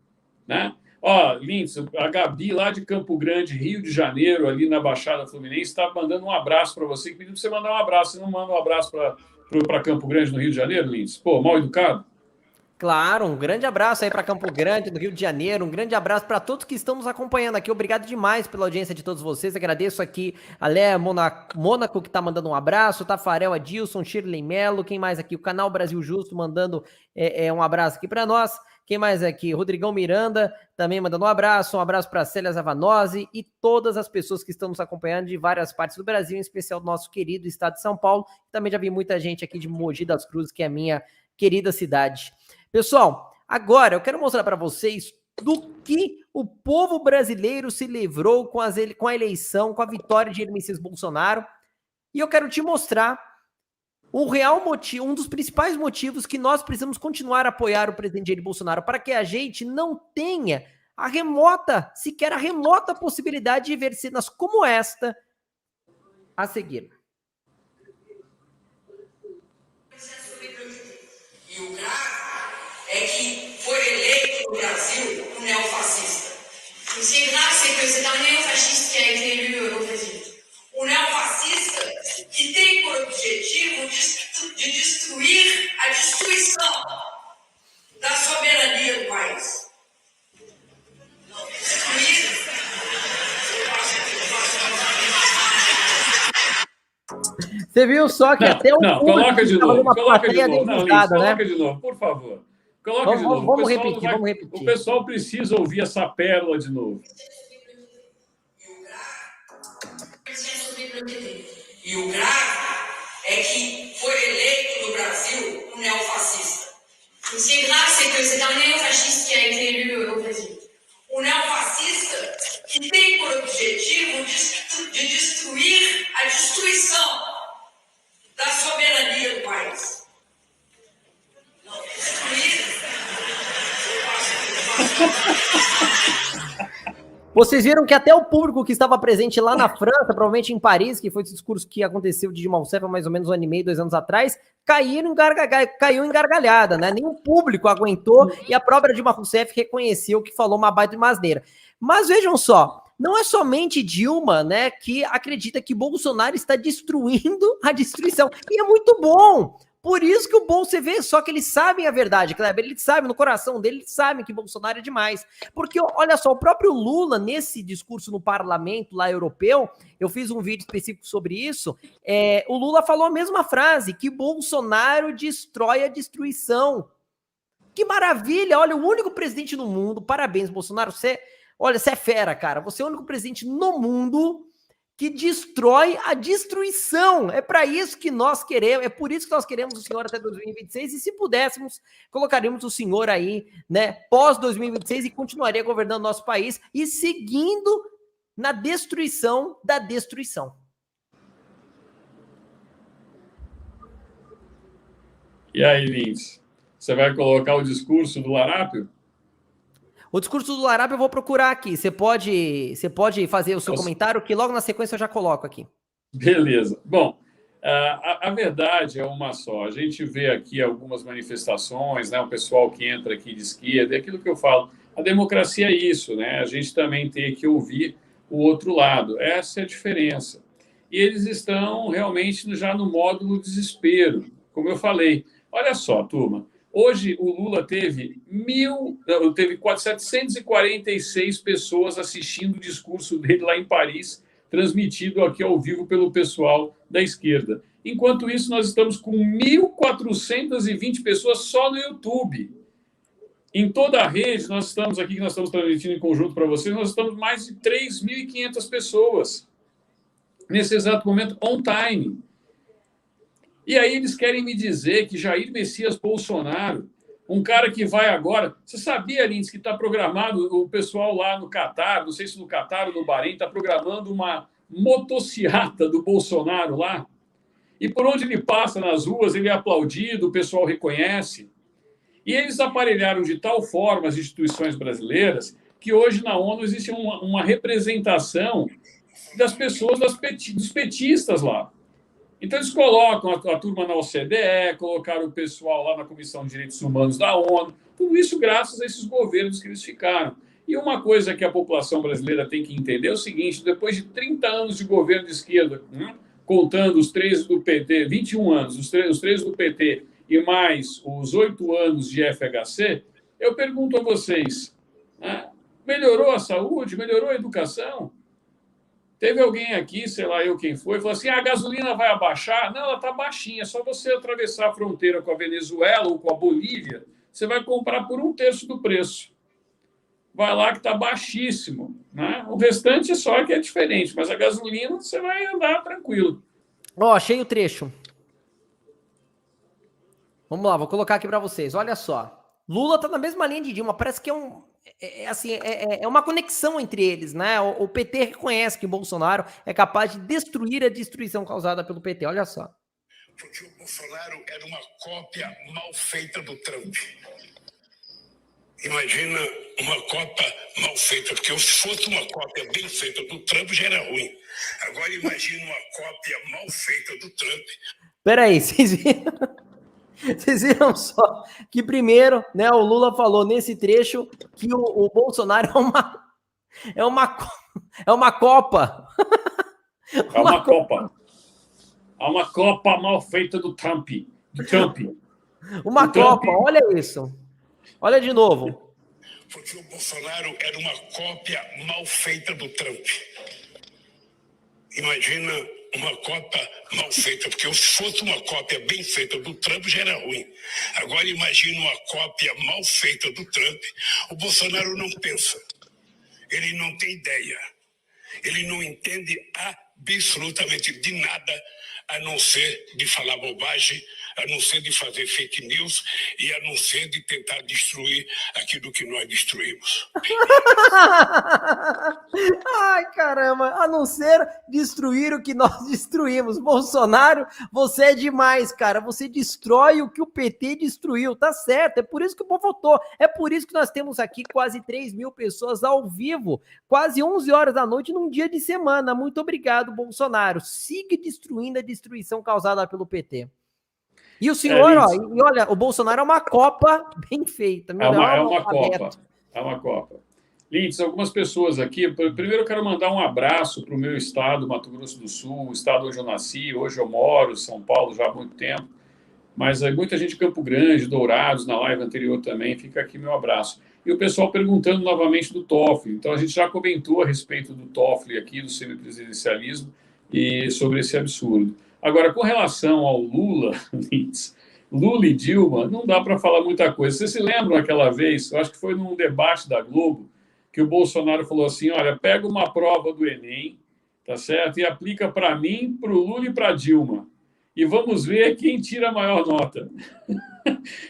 Né? Ó, Lintz, a Gabi lá de Campo Grande, Rio de Janeiro, ali na Baixada Fluminense, está mandando um abraço para você, que pediu para você mandar um abraço. Você não manda um abraço para Campo Grande, no Rio de Janeiro, Lintz? Pô, mal educado?
Claro, um grande abraço aí para Campo Grande, no Rio de Janeiro, um grande abraço para todos que estão nos acompanhando aqui, obrigado demais pela audiência de todos vocês, agradeço aqui a Léa Mônaco, que tá mandando um abraço, Tafarel Adilson, Shirley Melo, quem mais aqui? O Canal Brasil Justo mandando um abraço aqui para nós, quem mais aqui? Rodrigão Miranda, também mandando um abraço para Célia Zavanose e todas as pessoas que estão nos acompanhando de várias partes do Brasil, em especial do nosso querido estado de São Paulo, também já vi muita gente aqui de Mogi das Cruzes, que é a minha querida cidade. Pessoal, agora eu quero mostrar para vocês do que o povo brasileiro se livrou com a eleição, com a vitória de Jair Messias Bolsonaro. E eu quero te mostrar o real motivo, um dos principais motivos que nós precisamos continuar a apoiar o presidente Jair Bolsonaro, para que a gente não tenha sequer a remota possibilidade de ver cenas como esta a seguir.
E o grave é que foi eleito no Brasil um neofascista. O que é grave, c'est que c'est un néofasciste qui a été élu au Brasil. Um neofascista que tem por objetivo de destruir a destruição da soberania do país.
Você viu só que até o
coloca de novo, coloca de novo,
coloca
de novo, por favor. Coloca de novo.
Vamos repetir.
O pessoal precisa ouvir essa pérola de novo.
E o grave é que foi eleito no Brasil um neofascista. O que é grave, c'est que c'est un néofasciste qui a été élu au Brasil. Um neofascista que tem por objetivo de destruir a destruição da soberania do país.
Vocês viram que até o público que estava presente lá na França, provavelmente em Paris, que foi esse discurso que aconteceu de Dilma Rousseff há mais ou menos 1 ano e meio, 2 anos atrás, caiu em gargalhada, né? Nem o público aguentou e a própria Dilma Rousseff reconheceu que falou uma baita de asneira. Mas vejam só, não é somente Dilma, né, que acredita que Bolsonaro está destruindo a destruição. E é muito bom. Por isso que o bom você vê, só que eles sabem a verdade, Kleber, eles sabem, no coração dele, eles sabem que Bolsonaro é demais. Porque, olha só, o próprio Lula, nesse discurso no parlamento lá europeu, eu fiz um vídeo específico sobre isso, o Lula falou a mesma frase, que Bolsonaro destrói a destruição. Que maravilha, olha, o único presidente no mundo, parabéns, Bolsonaro, você é fera, cara, você é o único presidente no mundo que destrói a destruição. É para isso que nós queremos, é por isso que nós queremos o senhor até 2026, e se pudéssemos, colocaríamos o senhor aí, né, pós 2026 e continuaria governando nosso país e seguindo na destruição da destruição.
E aí, Lins, você vai colocar o discurso do Larápio?
O discurso do Larápio eu vou procurar aqui. Você pode fazer o seu comentário, que logo na sequência eu já coloco aqui.
Beleza. Bom, a verdade é uma só. A gente vê aqui algumas manifestações, né? O pessoal que entra aqui de esquerda, é aquilo que eu falo. A democracia é isso, né? A gente também tem que ouvir o outro lado. Essa é a diferença. E eles estão realmente já no módulo desespero, como eu falei. Olha só, turma. Hoje, o Lula teve 746 pessoas assistindo o discurso dele lá em Paris, transmitido aqui ao vivo pelo pessoal da esquerda. Enquanto isso, nós estamos com 1.420 pessoas só no YouTube. Em toda a rede, nós estamos transmitindo em conjunto para vocês, nós estamos mais de 3.500 pessoas nesse exato momento, on time. E aí eles querem me dizer que Jair Messias Bolsonaro, um cara que vai agora... Você sabia, Lins, que está programado, o pessoal lá no Catar, não sei se no Catar ou no Bahrein, está programando uma motociata do Bolsonaro lá? E por onde ele passa nas ruas, ele é aplaudido, o pessoal reconhece. E eles aparelharam de tal forma as instituições brasileiras que hoje na ONU existe uma representação das pessoas, dos petistas lá. Então, eles colocam a turma na OCDE, colocaram o pessoal lá na Comissão de Direitos Humanos da ONU, tudo isso graças a esses governos que eles ficaram. E uma coisa que a população brasileira tem que entender é o seguinte, depois de 30 anos de governo de esquerda, contando os 13 do PT, 21 anos, os 13 do PT e mais os 8 anos de FHC, eu pergunto a vocês, melhorou a saúde, melhorou a educação? Teve alguém aqui, sei lá eu quem foi, falou assim, a gasolina vai abaixar? Não, ela está baixinha, é só você atravessar a fronteira com a Venezuela ou com a Bolívia, você vai comprar por 1/3 do preço. Vai lá que está baixíssimo. Né? O restante só que é diferente, mas a gasolina você vai andar tranquilo.
Ó, achei o trecho. Vamos lá, vou colocar aqui para vocês. Olha só. Lula tá na mesma linha de Dilma, parece que é assim, é uma conexão entre eles, né? O PT reconhece que o Bolsonaro é capaz de destruir a destruição causada pelo PT, olha só.
Porque o Bolsonaro era uma cópia mal feita do Trump. Imagina uma cópia mal feita, porque se fosse uma cópia bem feita do Trump já era ruim. Agora imagina uma cópia mal feita do Trump.
Peraí, vocês viram só que primeiro, né, o Lula falou nesse trecho que o Bolsonaro é uma copa.
É uma copa. É uma copa mal feita do Trump.
Uma copa, olha isso. Olha de novo.
Porque o Bolsonaro era uma cópia mal feita do Trump. Imagina uma cópia mal feita, porque se fosse uma cópia bem feita do Trump já era ruim. Agora imagina uma cópia mal feita do Trump. O Bolsonaro não pensa. Ele não tem ideia. Ele não entende absolutamente de nada, a não ser de falar bobagem, a não ser de fazer fake news e a não ser de tentar destruir aquilo que nós destruímos.
Ai, caramba, a não ser destruir o que nós destruímos. Bolsonaro, você é demais, cara. Você destrói o que o PT destruiu, tá certo. É por isso que o povo votou. É por isso que nós temos aqui quase 3 mil pessoas ao vivo, quase 11 horas da noite num dia de semana. Muito obrigado, Bolsonaro. Siga destruindo a destruição causada pelo PT. E o senhor, e olha, o Bolsonaro é uma copa bem feita.
É uma copa. É uma copa. Lintz, algumas pessoas aqui. Primeiro eu quero mandar um abraço para o meu estado, Mato Grosso do Sul, o estado onde eu nasci. Hoje eu moro em São Paulo já há muito tempo. Mas muita gente de Campo Grande, Dourados, na live anterior também. Fica aqui meu abraço. E o pessoal perguntando novamente do Toffoli. Então a gente já comentou a respeito do Toffoli aqui, do semipresidencialismo e sobre esse absurdo. Agora, com relação ao Lula, Lula e Dilma, não dá para falar muita coisa. Vocês se lembram aquela vez, eu acho que foi num debate da Globo, que o Bolsonaro falou assim, olha, pega uma prova do Enem, tá certo? E aplica para mim, para o Lula e para a Dilma. E vamos ver quem tira a maior nota.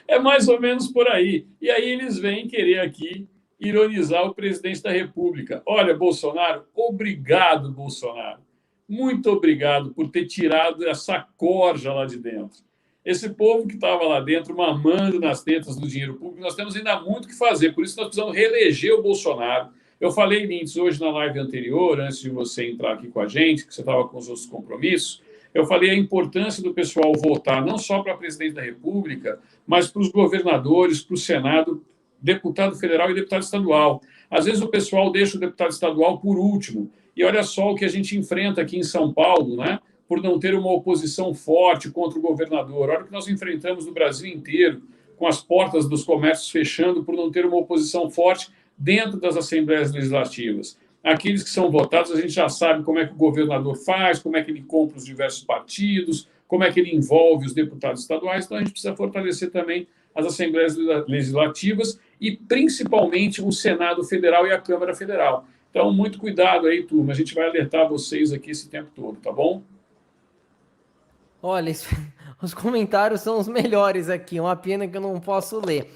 É mais ou menos por aí. E aí eles vêm querer aqui ironizar o presidente da República. Olha, Bolsonaro, obrigado, Bolsonaro. Muito obrigado por ter tirado essa corja lá de dentro. Esse povo que estava lá dentro, mamando nas tetas do dinheiro público, nós temos ainda muito o que fazer. Por isso nós precisamos reeleger o Bolsonaro. Eu falei, Lintz, hoje na live anterior, antes de você entrar aqui com a gente, que você estava com os outros compromissos, eu falei a importância do pessoal votar não só para presidente da República, mas para os governadores, para o Senado, deputado federal e deputado estadual. Às vezes o pessoal deixa o deputado estadual por último. E olha só o que a gente enfrenta aqui em São Paulo, né? Por não ter uma oposição forte contra o governador. Olha o que nós enfrentamos no Brasil inteiro, com as portas dos comércios fechando por não ter uma oposição forte dentro das assembleias legislativas. Aqueles que são votados, a gente já sabe como é que o governador faz, como é que ele compra os diversos partidos, como é que ele envolve os deputados estaduais. Então, a gente precisa fortalecer também as assembleias legislativas e, principalmente, o Senado Federal e a Câmara Federal. Então, muito cuidado aí, turma. A gente vai alertar vocês aqui esse tempo todo, tá bom?
Olha, os comentários são os melhores aqui. Uma pena que eu não posso ler.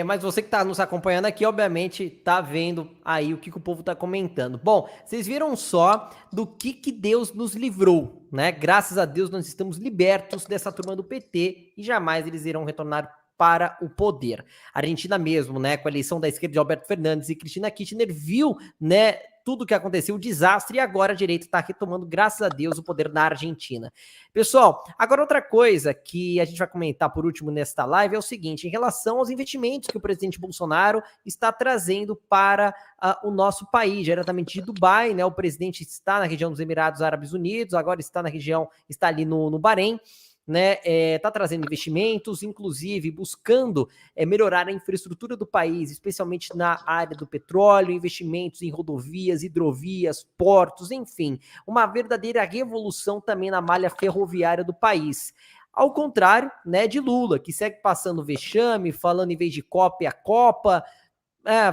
Mas você que está nos acompanhando aqui, obviamente, está vendo aí o que o povo está comentando. Bom, vocês viram só do que Deus nos livrou, né? Graças a Deus nós estamos libertos dessa turma do PT e jamais eles irão retornar para o poder. A Argentina mesmo, né, com a eleição da esquerda de Alberto Fernandes e Cristina Kirchner, viu, né, tudo o que aconteceu, o desastre, e agora a direita está retomando, graças a Deus, o poder na Argentina. Pessoal, agora outra coisa que a gente vai comentar por último nesta live é o seguinte, em relação aos investimentos que o presidente Bolsonaro está trazendo para o nosso país, diretamente de Dubai, né, o presidente está na região dos Emirados Árabes Unidos, agora está na região, está ali no Bahrein, né, tá trazendo investimentos, inclusive buscando melhorar a infraestrutura do país, especialmente na área do petróleo, investimentos em rodovias, hidrovias, portos, enfim, uma verdadeira revolução também na malha ferroviária do país. Ao contrário, né, de Lula, que segue passando vexame, falando em vez de Copa é a Copa,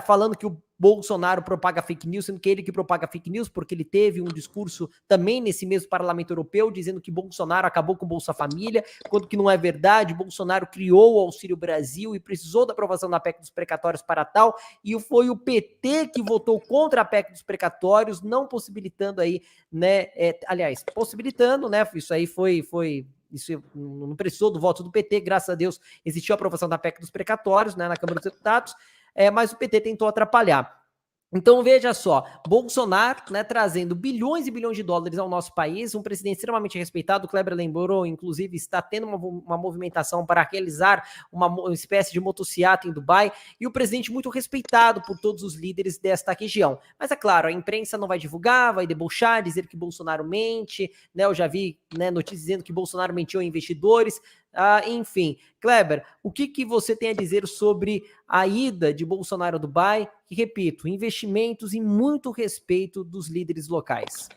falando que o Bolsonaro propaga fake news, sendo que ele que propaga fake news, porque ele teve um discurso também nesse mesmo parlamento europeu, dizendo que Bolsonaro acabou com Bolsa Família, quando que não é verdade. Bolsonaro criou o Auxílio Brasil e precisou da aprovação da PEC dos precatórios para tal, e foi o PT que votou contra a PEC dos precatórios, não possibilitando aí, né, aliás, possibilitando, né, isso aí isso não precisou do voto do PT, graças a Deus existiu a aprovação da PEC dos precatórios, né, na Câmara dos Deputados, mas o PT tentou atrapalhar. Então veja só, Bolsonaro, né, trazendo bilhões e bilhões de dólares ao nosso país, um presidente extremamente respeitado, o Kleber lembrou, inclusive está tendo uma movimentação para realizar uma espécie de motociata em Dubai, e o presidente muito respeitado por todos os líderes desta região. Mas é claro, a imprensa não vai divulgar, vai debochar, dizer que Bolsonaro mente, né, eu já vi, né, notícias dizendo que Bolsonaro mentiu a investidores, enfim. Kleber, o que você tem a dizer sobre a ida de Bolsonaro a Dubai? Que, repito, investimentos e muito respeito dos líderes locais.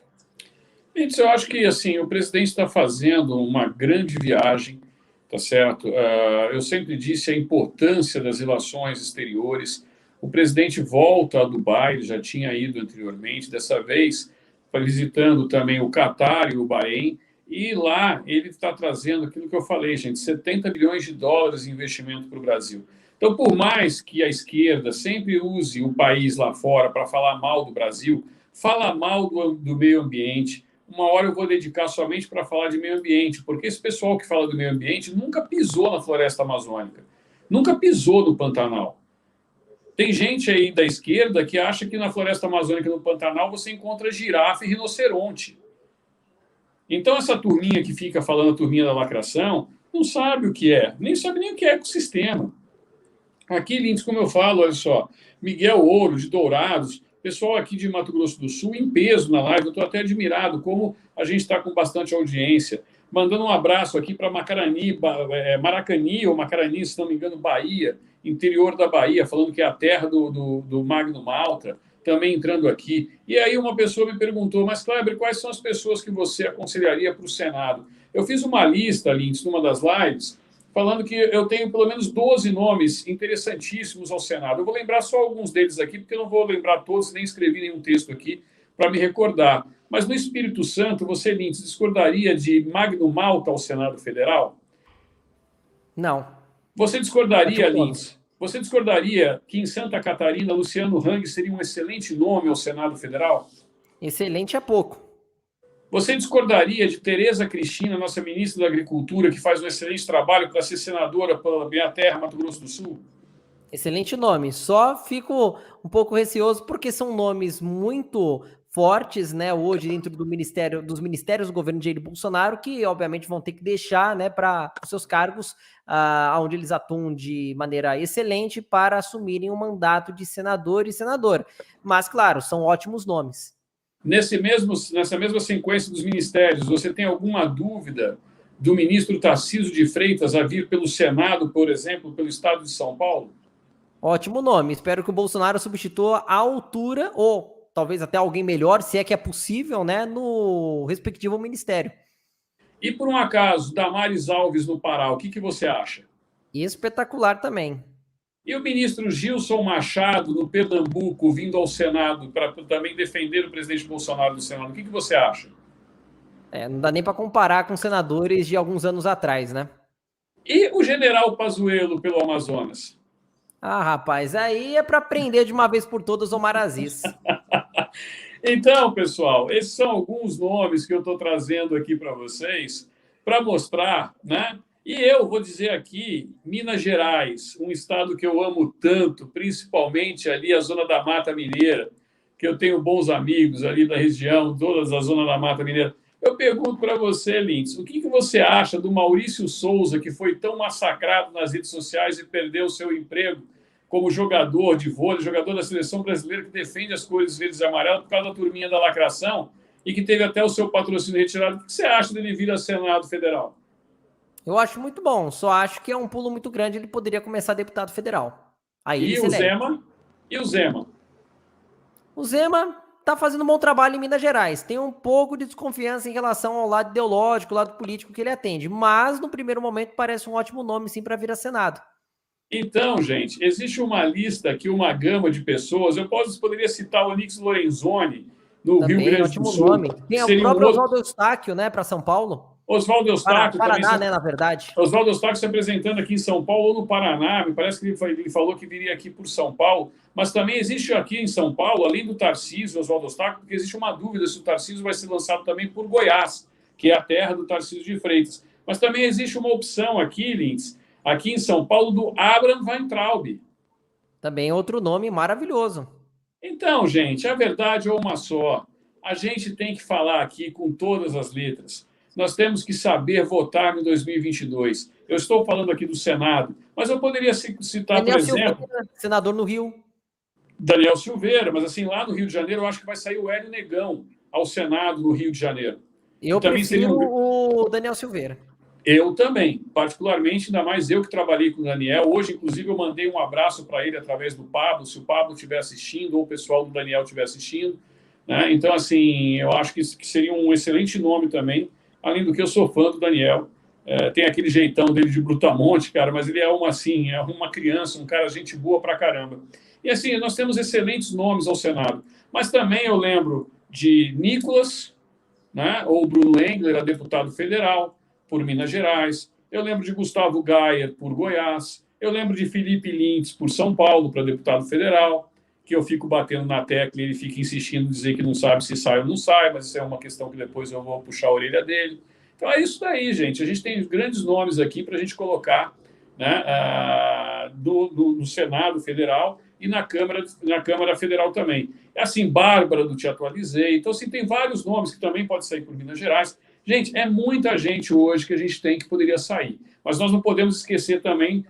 Gente, eu acho que assim, o presidente está fazendo uma grande viagem, tá certo? Eu sempre disse a importância das relações exteriores. O presidente volta a Dubai, ele já tinha ido anteriormente, dessa vez foi visitando também o Catar e o Bahrein, e lá ele está trazendo aquilo que eu falei, gente, 70 bilhões de dólares em investimento para o Brasil. Então, por mais que a esquerda sempre use o país lá fora para falar mal do Brasil, fala mal do meio ambiente, uma hora eu vou dedicar somente para falar de meio ambiente, porque esse pessoal que fala do meio ambiente nunca pisou na floresta amazônica, nunca pisou no Pantanal. Tem gente aí da esquerda que acha que na floresta amazônica, no Pantanal, você encontra girafa e rinoceronte. Então, essa turminha que fica falando, a turminha da lacração, não sabe o que é, nem sabe nem o que é ecossistema. Aqui, Lindes, como eu falo, olha só, Miguel Ouro, de Dourados, pessoal aqui de Mato Grosso do Sul, em peso na live, eu estou até admirado como a gente está com bastante audiência. Mandando um abraço aqui para Maracani, ou Macarani, se não me engano, Bahia, interior da Bahia, falando que é a terra do Magno Malta, também entrando aqui. E aí uma pessoa me perguntou, mas Kleber, quais são as pessoas que você aconselharia para o Senado? Eu fiz uma lista, Lindes, numa das lives, falando que eu tenho pelo menos 12 nomes interessantíssimos ao Senado. Eu vou lembrar só alguns deles aqui, porque eu não vou lembrar todos, nem escrevi nenhum texto aqui para me recordar. Mas no Espírito Santo, você, Lindes, discordaria de Magno Malta ao Senado Federal?
Não.
Você discordaria, Lindes? Você discordaria que em Santa Catarina, Luciano Hang seria um excelente nome ao Senado Federal?
Excelente é pouco.
Você discordaria de Tereza Cristina, nossa ministra da Agricultura, que faz um excelente trabalho para ser senadora pela minha terra, Mato Grosso do Sul?
Excelente nome. Só fico um pouco receoso porque são nomes muito fortes, né, hoje dentro dos ministérios do governo de Jair Bolsonaro, que obviamente vão ter que deixar, né, para os seus cargos, onde eles atuam de maneira excelente, para assumirem o mandato de senador e senadora. Mas, claro, são ótimos nomes.
Nessa mesma sequência dos ministérios, você tem alguma dúvida do ministro Tarcísio de Freitas a vir pelo Senado, por exemplo, pelo estado de São Paulo?
Ótimo nome. Espero que o Bolsonaro substitua à altura, ou talvez até alguém melhor, se é que é possível, né, no respectivo ministério.
E por um acaso, Damares Alves no Pará, o que você acha?
Espetacular também.
E o ministro Gilson Machado, no Pernambuco, vindo ao Senado para também defender o presidente Bolsonaro no Senado, o que você acha?
Não dá nem para comparar com senadores de alguns anos atrás, né?
E o general Pazuello pelo Amazonas?
Rapaz, aí é para prender de uma vez por todas Omar Aziz.
Então, pessoal, esses são alguns nomes que eu estou trazendo aqui para vocês, para mostrar, né? E eu vou dizer aqui, Minas Gerais, um estado que eu amo tanto, principalmente ali a Zona da Mata Mineira, que eu tenho bons amigos ali da região, todas a Zona da Mata Mineira. Eu pergunto para você, Lindes, o que você acha do Maurício Souza, que foi tão massacrado nas redes sociais e perdeu o seu emprego como jogador de vôlei, jogador da seleção brasileira que defende as cores verdes e amarelas por causa da turminha da lacração e que teve até o seu patrocínio retirado? O que você acha dele vir a Senado Federal?
Eu acho muito bom, só acho que é um pulo muito grande, ele poderia começar deputado federal. Aí
e o Zema? E o Zema?
O Zema tá fazendo um bom trabalho em Minas Gerais. Tem um pouco de desconfiança em relação ao lado ideológico, ao lado político que ele atende. Mas, no primeiro momento, parece um ótimo nome, sim, para vir a Senado.
Então, gente, existe uma lista aqui, uma gama de pessoas. Eu poderia citar o Onix Lorenzoni, no Rio
Também,
Grande do
ótimo
Sul,
nome.
que
Tem o
seria um
próprio
outro.
Oswaldo Eustáquio, né, para São Paulo.
Oswaldo Eustáquio também.
Paraná, né, na verdade.
Oswaldo Eustáquio se apresentando aqui em São Paulo ou no Paraná. Me parece que ele falou que viria aqui por São Paulo. Mas também existe aqui em São Paulo, além do Tarcísio, Oswaldo Eustáquio, porque existe uma dúvida se o Tarcísio vai ser lançado também por Goiás, que é a terra do Tarcísio de Freitas. Mas também existe uma opção aqui, Lintz, aqui em São Paulo, do Abraham Weintraub.
Também outro nome maravilhoso.
Então, gente, a verdade é uma só. A gente tem que falar aqui com todas as letras. Nós temos que saber votar em 2022. Eu estou falando aqui do Senado, mas eu poderia citar,
Daniel
por exemplo,
Silveira, senador no Rio.
Daniel Silveira, mas assim, lá no Rio de Janeiro, eu acho que vai sair o Hélio Negão ao Senado no Rio de Janeiro.
Eu
também
prefiro o Daniel Silveira.
Eu também, particularmente, ainda mais eu que trabalhei com o Daniel. Hoje, inclusive, eu mandei um abraço para ele através do Pablo, se o Pablo estiver assistindo ou o pessoal do Daniel estiver assistindo. Né? Então, assim, eu acho que seria um excelente nome também, além do que eu sou fã do Daniel. Tem aquele jeitão dele de brutamonte, cara, mas ele é uma criança, um cara, gente boa pra caramba. E, assim, nós temos excelentes nomes ao Senado. Mas também eu lembro de Nicolas, né? Ou Bruno Engler, deputado federal, por Minas Gerais. Eu lembro de Gustavo Gayer, por Goiás. Eu lembro de Felipe Lintz, por São Paulo, para deputado federal, que eu fico batendo na tecla e ele fica insistindo em dizer que não sabe se sai ou não sai, mas isso é uma questão que depois eu vou puxar a orelha dele. Então é isso daí, gente. A gente tem grandes nomes aqui para a gente colocar, né, no Senado Federal e na Câmara Federal também. Assim, Bárbara, do Te Atualizei. Então, assim, tem vários nomes que também podem sair por Minas Gerais. Gente, é muita gente hoje que a gente tem que poderia sair. Mas nós não podemos esquecer também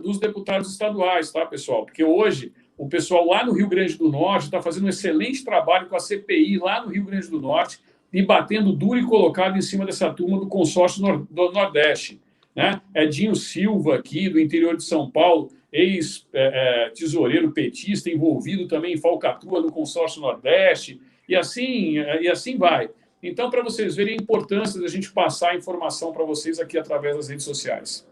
dos deputados estaduais, tá, pessoal? Porque hoje o pessoal lá no Rio Grande do Norte está fazendo um excelente trabalho com a CPI lá no Rio Grande do Norte e batendo duro e colocado em cima dessa turma do consórcio do Nordeste. Né? Edinho Silva, aqui do interior de São Paulo, ex-tesoureiro petista, envolvido também em falcatrua no consórcio Nordeste, e assim vai. Então, para vocês verem a importância da gente passar a informação para vocês aqui através das redes sociais.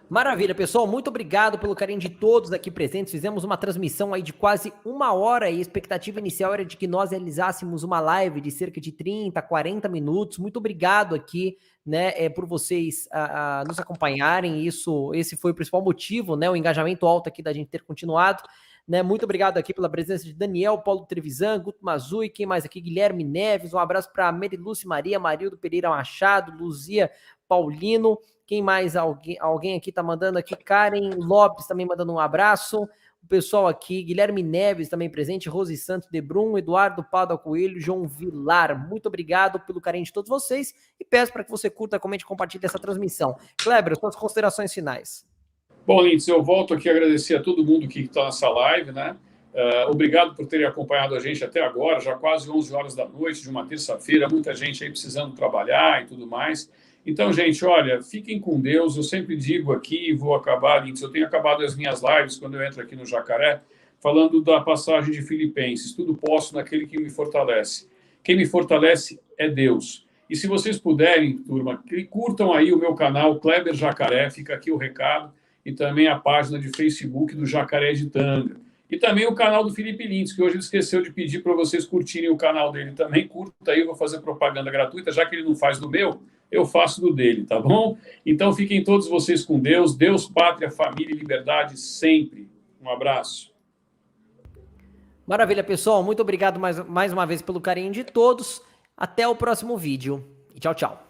Maravilha, pessoal. Muito obrigado pelo carinho de todos aqui presentes. Fizemos uma transmissão aí de quase 1 hora e a expectativa inicial era de que nós realizássemos uma live de cerca de 30, 40 minutos. Muito obrigado aqui, né, por vocês nos acompanharem. Esse foi o principal motivo, né, o engajamento alto aqui da gente ter continuado. Né, muito obrigado aqui pela presença de Daniel, Paulo Trevisan, Guto Mazui, quem mais aqui? Guilherme Neves, um abraço para Merilúcia Maria, Marildo Pereira Machado, Luzia Paulino, quem mais? Alguém aqui tá mandando aqui, Karen Lopes também mandando um abraço, o pessoal aqui, Guilherme Neves também presente, Rose Santos de Brum, Eduardo Pada Coelho, João Vilar, muito obrigado pelo carinho de todos vocês e peço para que você curta, comente e compartilhe essa transmissão. Kleber, suas considerações finais.
Bom, Lintz, eu volto aqui a agradecer a todo mundo que está nessa live, né? Obrigado por terem acompanhado a gente até agora, já quase 11 horas da noite de uma terça-feira, muita gente aí precisando trabalhar e tudo mais. Então, gente, olha, fiquem com Deus. Eu sempre digo aqui, vou acabar, Lintz, eu tenho acabado as minhas lives quando eu entro aqui no Jacaré, falando da passagem de Filipenses, tudo posso naquele que me fortalece. Quem me fortalece é Deus. E se vocês puderem, turma, curtam aí o meu canal, Kleber Jacaré, fica aqui o recado, e também a página de Facebook do Jacaré de Tanga. E também o canal do Felipe Lintz, que hoje ele esqueceu de pedir para vocês curtirem o canal dele também. Curta aí, eu vou fazer propaganda gratuita, já que ele não faz do meu, eu faço do dele, tá bom? Então fiquem todos vocês com Deus. Deus, pátria, família e liberdade sempre. Um abraço.
Maravilha, pessoal. Muito obrigado mais uma vez pelo carinho de todos. Até o próximo vídeo. E tchau, tchau.